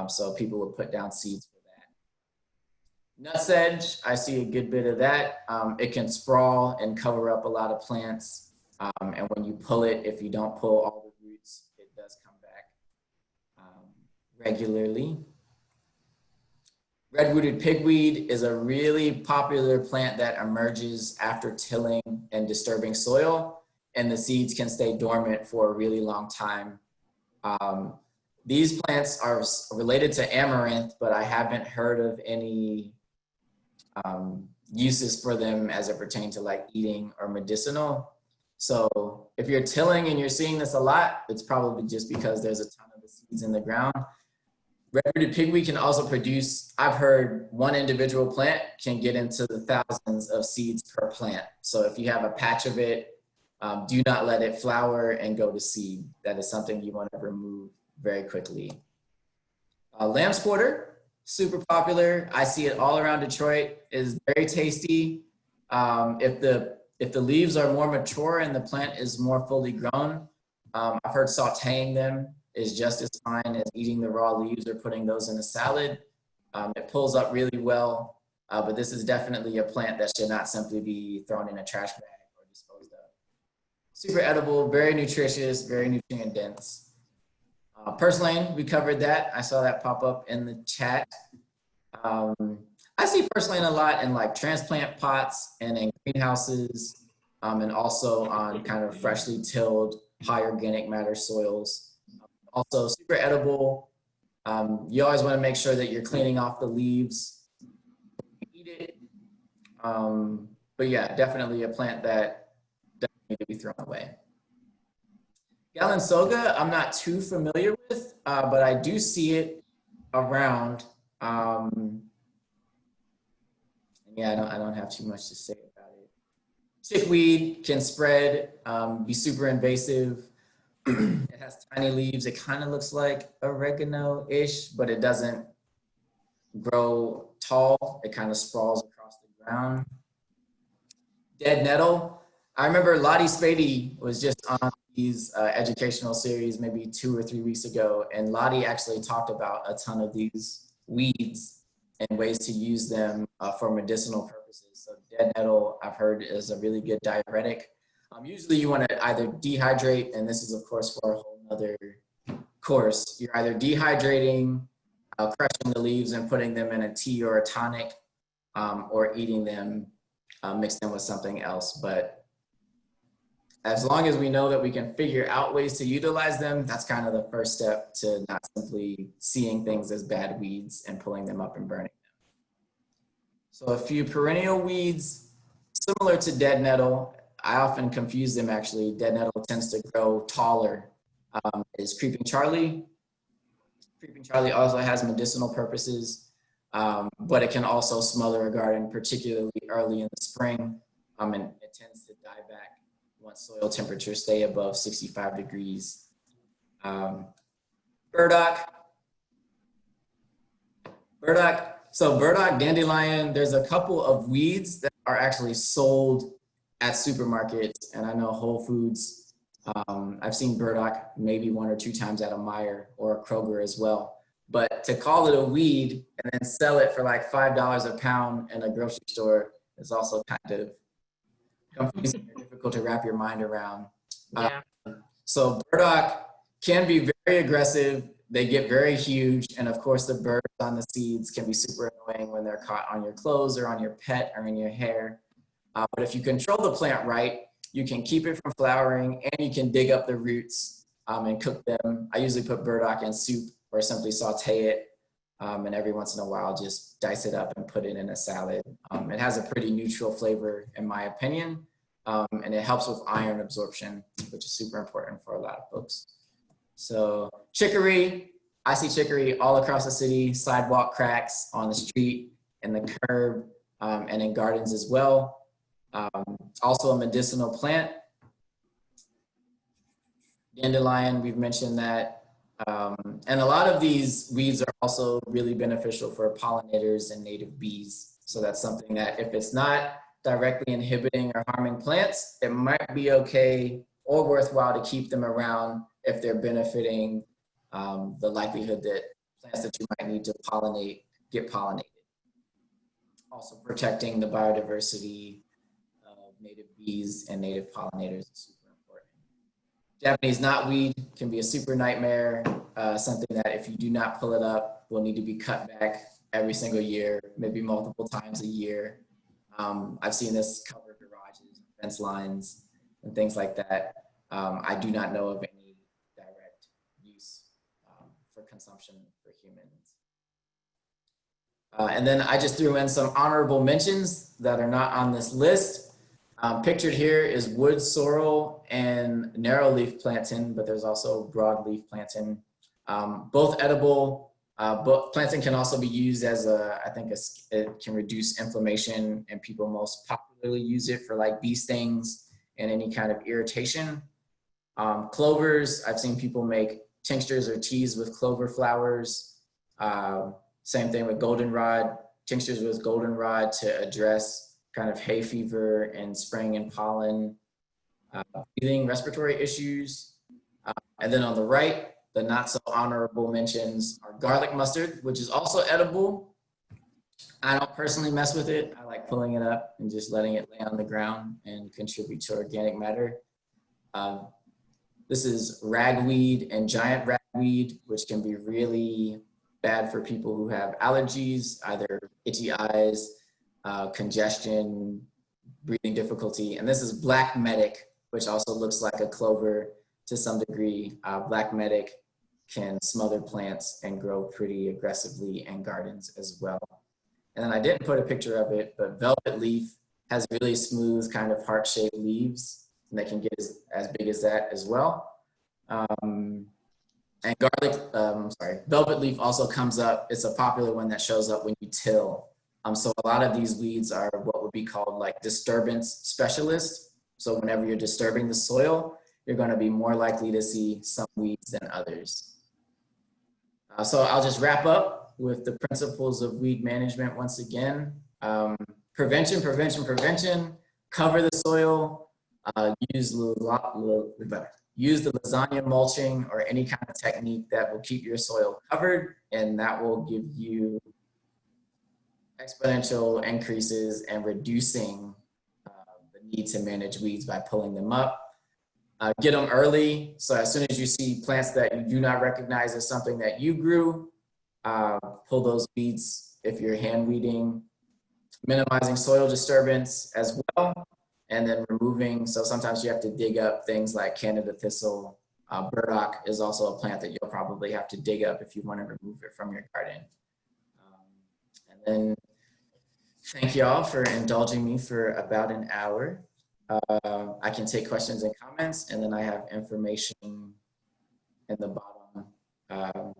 So people would put down seeds for that. Nutsedge, I see a good bit of that. It can sprawl and cover up a lot of plants. And when you pull it, if you don't pull all the roots, it does come back regularly. Red-rooted pigweed is a really popular plant that emerges after tilling and disturbing soil, and the seeds can stay dormant for a really long time. These plants are related to amaranth, but I haven't heard of any uses for them as it pertains to like eating or medicinal. So if you're tilling and you're seeing this a lot, it's probably just because there's a ton of the seeds in the ground. Red-rooted pigweed can also produce, I've heard one individual plant can get into the thousands of seeds per plant. So if you have a patch of it, do not let it flower and go to seed. That is something you want to remove very quickly. Lamb's quarter, super popular. I see it all around Detroit. It is very tasty. If the leaves are more mature and the plant is more fully grown, I've heard sauteing them is just as fine as eating the raw leaves or putting those in a salad. It pulls up really well, but this is definitely a plant that should not simply be thrown in a trash bag or disposed of. Super edible, very nutritious, very nutrient dense. Purslane, we covered that. I saw that pop up in the chat. I see purslane a lot in like transplant pots and in greenhouses, and also on kind of freshly tilled high organic matter soils. Also super edible. You always want to make sure that you're cleaning off the leaves when you eat it. But yeah, definitely a plant that doesn't need to be thrown away. Galansoga, I'm not too familiar with, but I do see it around. Yeah, I don't have too much to say about it. Chickweed can spread, be super invasive. It has tiny leaves. It kind of looks like oregano-ish, but it doesn't grow tall. It kind of sprawls across the ground. Dead nettle. I remember Lottie Spady was just on these educational series maybe 2 or 3 weeks ago, and Lottie actually talked about a ton of these weeds and ways to use them for medicinal purposes. So dead nettle, I've heard, is a really good diuretic. Usually you want to either dehydrate, and this is of course for a whole other course. You're either dehydrating, crushing the leaves and putting them in a tea or a tonic, or eating them, mix them with something else. But as long as we know that we can figure out ways to utilize them, that's kind of the first step to not simply seeing things as bad weeds and pulling them up and burning them. So a few perennial weeds, similar to dead nettle. I often confuse them actually. Dead nettle tends to grow taller. Is Creeping Charlie. Creeping Charlie also has medicinal purposes, but it can also smother a garden, particularly early in the spring, and it tends to die back once soil temperatures stay above 65 degrees. Burdock. So burdock, dandelion, there's a couple of weeds that are actually sold at supermarkets, and I know Whole Foods. I've seen burdock maybe 1 or 2 times at a Meijer or a Kroger as well. But to call it a weed and then sell it for like $5 a pound in a grocery store is also kind of confusing or difficult to wrap your mind around. Yeah. So burdock can be very aggressive. They get very huge. And of course, the birds on the seeds can be super annoying when they're caught on your clothes or on your pet or in your hair. But if you control the plant right, you can keep it from flowering and you can dig up the roots and cook them. I usually put burdock in soup or simply saute it. And every once in a while, just dice it up and put it in a salad. It has a pretty neutral flavor, in my opinion. And it helps with iron absorption, which is super important for a lot of folks. So chicory, I see chicory all across the city, sidewalk cracks, on the street, in the curb, and in gardens as well. Also a medicinal plant. Dandelion, we've mentioned that. And a lot of these weeds are also really beneficial for pollinators and native bees. So that's something that if it's not directly inhibiting or harming plants, it might be okay or worthwhile to keep them around if they're benefiting the likelihood that plants that you might need to pollinate get pollinated. Also protecting the biodiversity of native bees and native pollinators is super important. Japanese knotweed can be a super nightmare, something that if you do not pull it up will need to be cut back every single year, maybe multiple times a year. I've seen this cover garages, fence lines, and things like that. I do not know of any direct use for consumption for humans. And then I just threw in some honorable mentions that are not on this list. Pictured here is wood sorrel and narrow leaf plantain, but there's also broadleaf plantain. Both edible. Plantain can also be used as it can reduce inflammation, and people most popularly use it for like bee stings and any kind of irritation. Clovers, I've seen people make tinctures or teas with clover flowers. Same thing with goldenrod, tinctures with goldenrod to address kind of hay fever and spring and pollen, breathing, respiratory issues. And then on the right, the not so honorable mentions are garlic mustard, which is also edible. I don't personally mess with it. I like pulling it up and just letting it lay on the ground and contribute to organic matter. This is ragweed and giant ragweed, which can be really bad for people who have allergies, either itchy eyes, congestion, breathing difficulty. And this is black medic, which also looks like a clover to some degree. Black medic can smother plants and grow pretty aggressively in gardens as well. And then I didn't put a picture of it, but velvet leaf has really smooth kind of heart-shaped leaves, and they can get as big as that as well. And velvet leaf also comes up. It's a popular one that shows up when you till. So a lot of these weeds are what would be called like disturbance specialists. So whenever you're disturbing the soil, you're going to be more likely to see some weeds than others. So I'll just wrap up with the principles of weed management once again. Prevention, cover the soil, use the lasagna mulching or any kind of technique that will keep your soil covered, and that will give you exponential increases and reducing the need to manage weeds by pulling them up. Get them early. So as soon as you see plants that you do not recognize as something that you grew, pull those weeds if you're hand weeding. Minimizing soil disturbance as well, and then removing, so sometimes you have to dig up things like Canada thistle. Burdock is also a plant that you'll probably have to dig up if you want to remove it from your garden. And then thank you all for indulging me for about an hour. I can take questions and comments, and then I have information in the bottom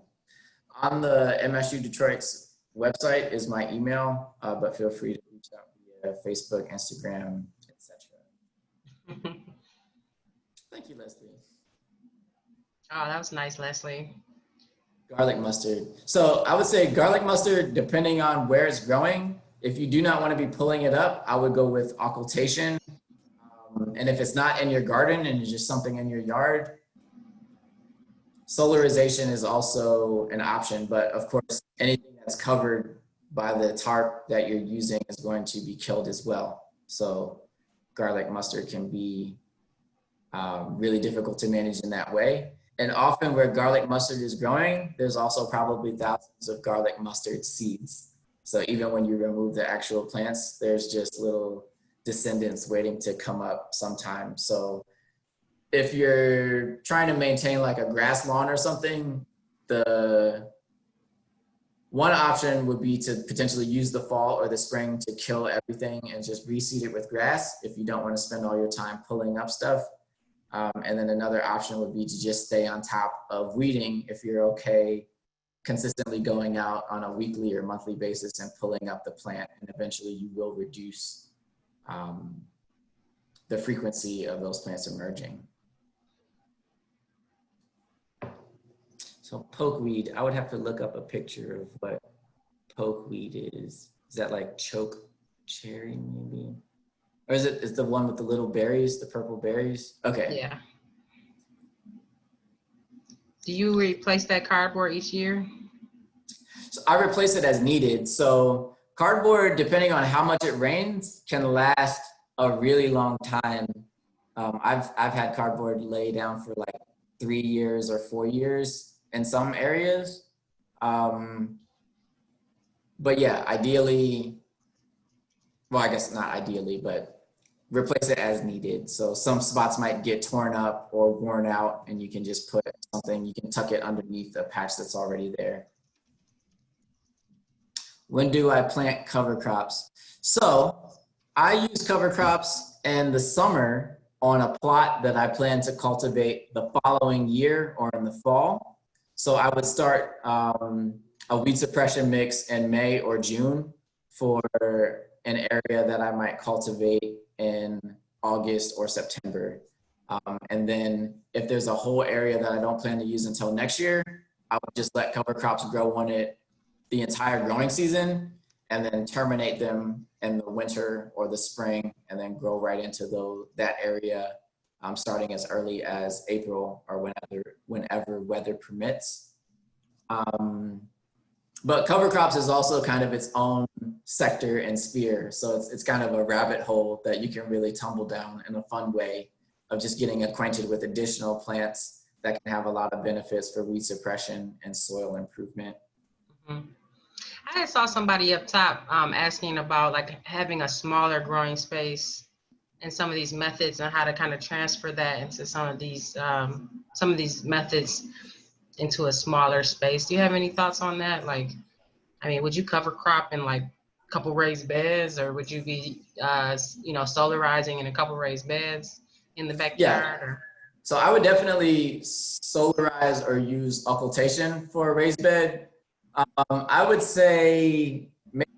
On the MSU Detroit's website is my email, but feel free to reach out via Facebook, Instagram, etc. Thank you, Leslie. Oh, that was nice, Leslie. Garlic mustard. So I would say garlic mustard, depending on where it's growing. If you do not want to be pulling it up, I would go with occultation. And if it's not in your garden and it's just something in your yard, solarization is also an option. But of course, anything that's covered by the tarp that you're using is going to be killed as well. So garlic mustard can be really difficult to manage in that way. And often where garlic mustard is growing, there's also probably thousands of garlic mustard seeds. So even when you remove the actual plants, there's just little descendants waiting to come up sometime. So if you're trying to maintain like a grass lawn or something, the one option would be to potentially use the fall or the spring to kill everything and just reseed it with grass if you don't want to spend all your time pulling up stuff. And then another option would be to just stay on top of weeding if you're okay consistently going out on a weekly or monthly basis and pulling up the plant, and eventually you will reduce the frequency of those plants emerging. So pokeweed, I would have to look up a picture of what pokeweed is. Is that like choke cherry maybe? Or is it the one with the little berries, the purple berries? Okay. Yeah. Do you replace that cardboard each year? So I replace it as needed. So cardboard, depending on how much it rains, can last a really long time. I've had cardboard lay down for like 3 years or 4 years in some areas. But yeah, ideally, well, I guess not ideally, but replace it as needed. So some spots might get torn up or worn out, and you can just put something, you can tuck it underneath a patch that's already there. When do I plant cover crops? So I use cover crops in the summer on a plot that I plan to cultivate the following year or in the fall. So I would start a weed suppression mix in May or June for an area that I might cultivate in August or September. And then if there's a whole area that I don't plan to use until next year, I would just let cover crops grow on it the entire growing season and then terminate them in the winter or the spring and then grow right into that area starting as early as April or whenever weather permits. But cover crops is also kind of its own sector and sphere. So it's kind of a rabbit hole that you can really tumble down in a fun way of just getting acquainted with additional plants that can have a lot of benefits for weed suppression and soil improvement. Mm-hmm. I saw somebody up top asking about like having a smaller growing space and some of these methods and how to kind of transfer that into some of these methods into a smaller space. Do you have any thoughts on that? Like, I mean, would you cover crop in like a couple raised beds, or would you be, solarizing in a couple raised beds in the backyard? Yeah. So I would definitely solarize or use occultation for a raised bed. I would say maybe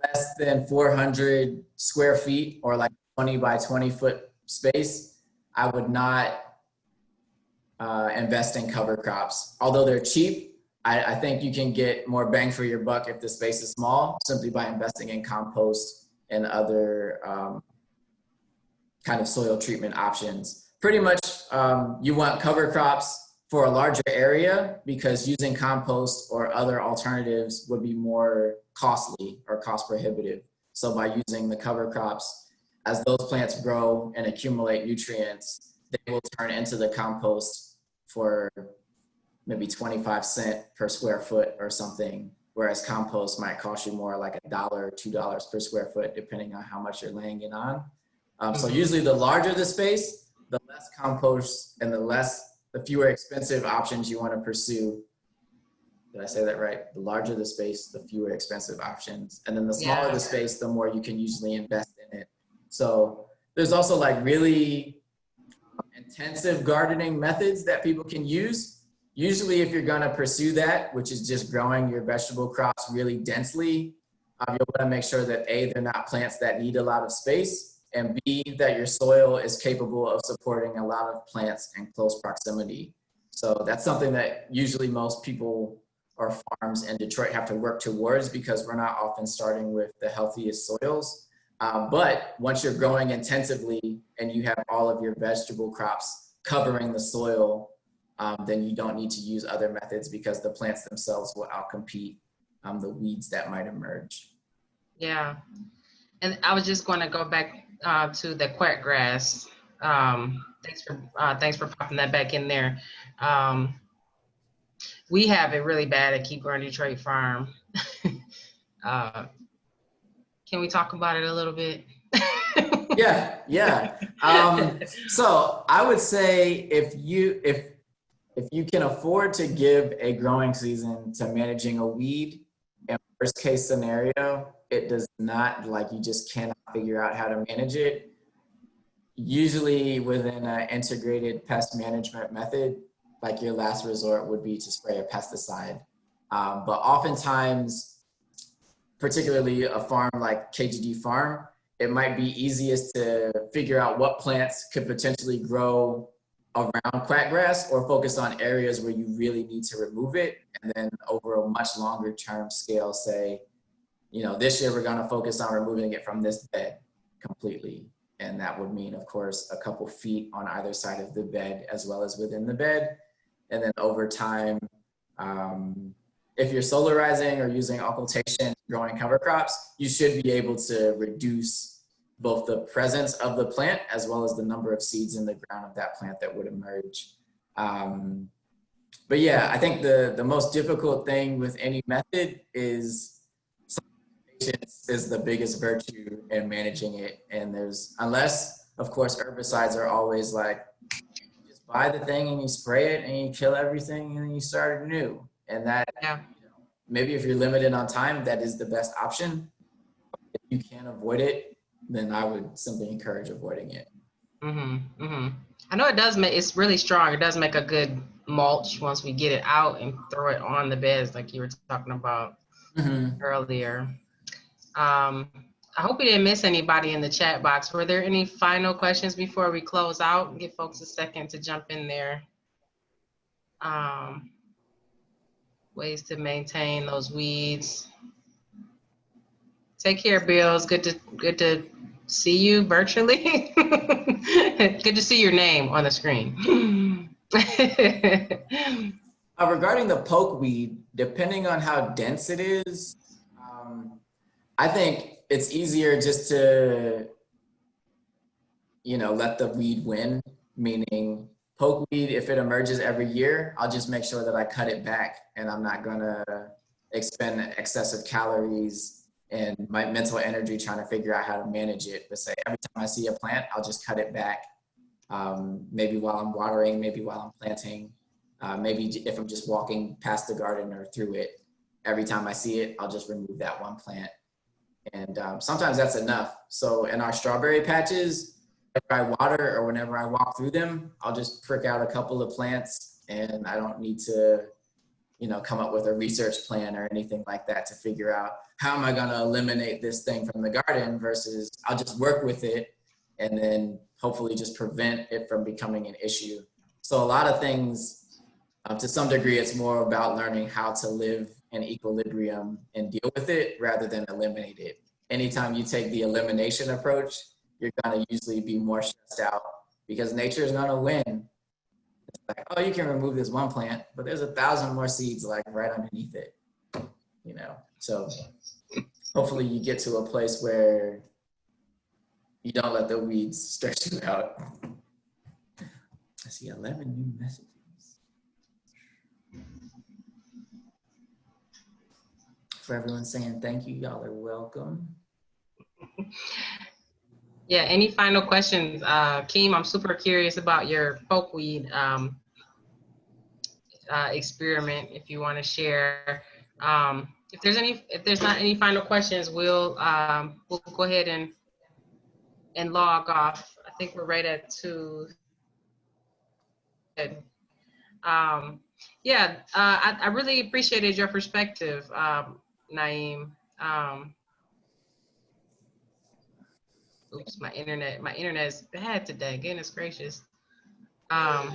less than 400 square feet or like 20 by 20 foot space. I would not invest in cover crops. Although they're cheap, I think you can get more bang for your buck if the space is small, simply by investing in compost and other kind of soil treatment options. Pretty much you want cover crops for a larger area because using compost or other alternatives would be more costly or cost prohibitive. So by using the cover crops, as those plants grow and accumulate nutrients, they will turn into the compost for maybe 25 cents per square foot or something, whereas compost might cost you more like $1 or $2 per square foot, depending on how much you're laying it on. So usually the larger the space, the less compost and the fewer expensive options you want to pursue. Did I say that right? The larger the space, the fewer expensive options. And then the smaller the space, the more you can usually invest in it. So there's also like really intensive gardening methods that people can use. Usually if you're gonna pursue that, which is just growing your vegetable crops really densely, you'll wanna make sure that A, they're not plants that need a lot of space, and B, that your soil is capable of supporting a lot of plants in close proximity. So that's something that usually most people or farms in Detroit have to work towards, because we're not often starting with the healthiest soils. But once you're growing intensively and you have all of your vegetable crops covering the soil, then you don't need to use other methods, because the plants themselves will outcompete the weeds that might emerge. Yeah, and I was just going to go back to the quack grass. Thanks for popping that back in there. We have it really bad at Keep Growing Detroit Farm. Can we talk about it a little bit? Yeah. So I would say if you can afford to give a growing season to managing a weed, in worst case scenario, it does not, like, you just cannot figure out how to manage it. Usually within an integrated pest management method, like, your last resort would be to spray a pesticide. But oftentimes, particularly a farm like KGD Farm, it might be easiest to figure out what plants could potentially grow around quackgrass, or focus on areas where you really need to remove it. And then over a much longer term scale, say, this year we're going to focus on removing it from this bed completely. And that would mean, of course, a couple feet on either side of the bed as well as within the bed. And then over time, if you're solarizing or using occultation, growing cover crops, you should be able to reduce both the presence of the plant as well as the number of seeds in the ground of that plant that would emerge. But yeah, I think the most difficult thing with any method is patience is the biggest virtue in managing it. And unless, of course, herbicides are always like, you just buy the thing and you spray it and you kill everything and then you start anew. And that, maybe if you're limited on time, that is the best option. If you can't avoid it, then I would simply encourage avoiding it. I know it's really strong. It does make a good mulch once we get it out and throw it on the beds like you were talking about earlier. I hope we didn't miss anybody in the chat box. Were there any final questions before we close out? Give folks a second to jump in there. Ways to maintain those weeds. Take care, Bills. Good to see you virtually. Good to see your name on the screen. Regarding the pokeweed, depending on how dense it is, I think it's easier just to, let the weed win, meaning pokeweed, if it emerges every year, I'll just make sure that I cut it back, and I'm not gonna expend excessive calories and my mental energy trying to figure out how to manage it. But say every time I see a plant, I'll just cut it back. Maybe while I'm watering, maybe while I'm planting, maybe if I'm just walking past the garden or through it, every time I see it, I'll just remove that one plant. And sometimes that's enough. So in our strawberry patches, whenever I water or whenever I walk through them, I'll just prick out a couple of plants, and I don't need to come up with a research plan or anything like that to figure out how am I going to eliminate this thing from the garden, versus I'll just work with it and then hopefully just prevent it from becoming an issue. So a lot of things, to some degree, it's more about learning how to live in equilibrium and deal with it rather than eliminate it. Anytime you take the elimination approach, you're going to usually be more stressed out, because nature is going to win. It's like, oh, you can remove this one plant, but there's 1,000 more seeds like right underneath it, So hopefully you get to a place where you don't let the weeds stress you out. I see 11 new messages. For everyone saying thank you, y'all are welcome. Yeah, any final questions? Keem, I'm super curious about your pokeweed experiment, if you want to share. If there's not any final questions, we'll go ahead and log off. I think we're right at 2. Yeah, I really appreciated your perspective, Naim. Oops, my internet is bad today. Goodness gracious. Um,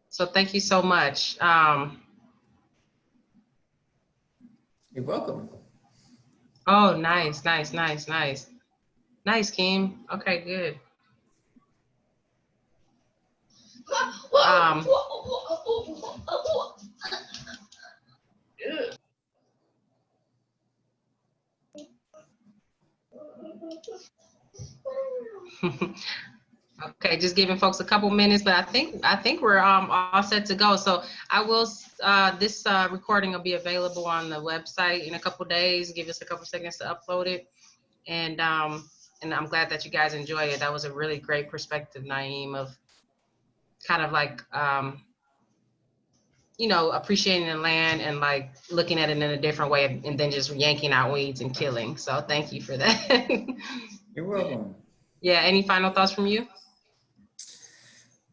so thank you so much. You're welcome. Oh, nice, nice, nice, nice. Nice, Keem. Okay, good. Um, okay, just giving folks a couple minutes, but I think we're all set to go. So I will this recording will be available on the website in a couple days. Give us a couple seconds to upload it, and I'm glad that you guys enjoy it. That was a really great perspective, Naim, of kind of like you know, appreciating the land and like looking at it in a different way, and then just yanking out weeds and killing. So thank you for that. You're welcome. Yeah. Any final thoughts from you?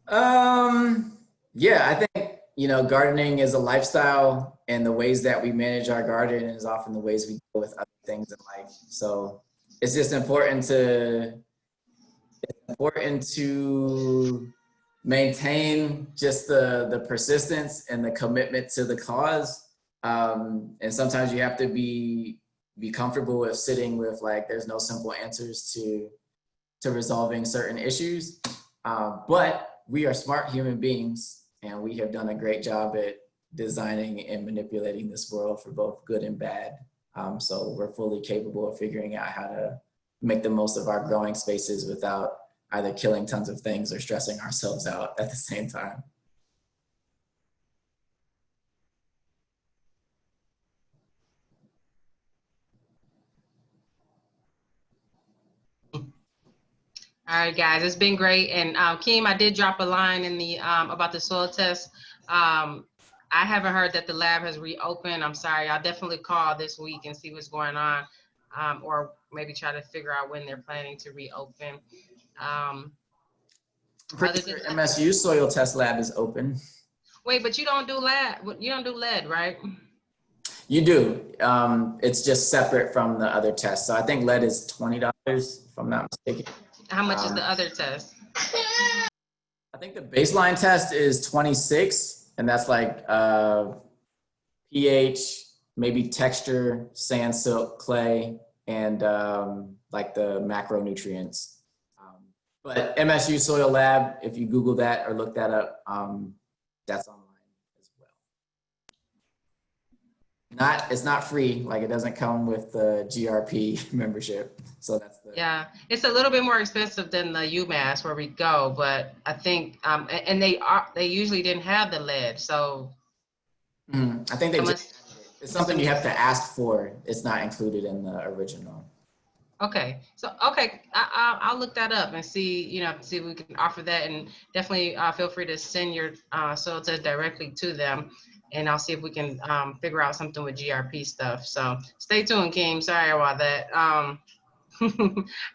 Yeah, I think, you know, gardening is a lifestyle, and the ways that we manage our garden is often the ways we deal with other things in life. So it's just important to maintain just the persistence and the commitment to the cause. And sometimes you have to be comfortable with sitting with like, there's no simple answers to resolving certain issues. But we are smart human beings, and we have done a great job at designing and manipulating this world for both good and bad. So we're fully capable of figuring out how to make the most of our growing spaces without either killing tons of things or stressing ourselves out at the same time. All right, guys, it's been great. And Keem, I did drop a line in the about the soil test. I haven't heard that the lab has reopened. I'm sorry. I'll definitely call this week and see what's going on, or maybe try to figure out when they're planning to reopen. I'm pretty sure MSU soil test lab is open. Wait, but you don't do lab. You don't do lead, right? You do. It's just separate from the other tests. So I think lead is $20, if I'm not mistaken. How much is the other test? I think the baseline test is 26, and that's like pH, maybe texture, sand, silt, clay, and like the macronutrients. But MSU Soil Lab, if you Google that or look that up, that's online as well. It's not free, like it doesn't come with the GRP membership. So that's the Yeah, it's a little bit more expensive than the UMass where we go, but I think and they usually didn't have the lead, so I think it's something you have to ask for. It's not included in the original. Okay, so okay, I'll look that up and see, you know, see if we can offer that, and definitely feel free to send your soil test directly to them, and I'll see if we can figure out something with GRP stuff. So stay tuned, Keem. Sorry about that. All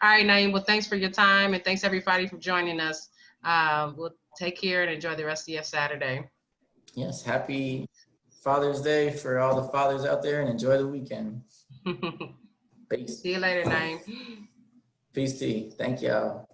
right, Naim. Well, thanks for your time, and thanks everybody for joining us. We'll take care and enjoy the rest of your Saturday. Yes, happy Father's Day for all the fathers out there, and enjoy the weekend. Peace. See you later, Naim. Peace to you. Thank y'all.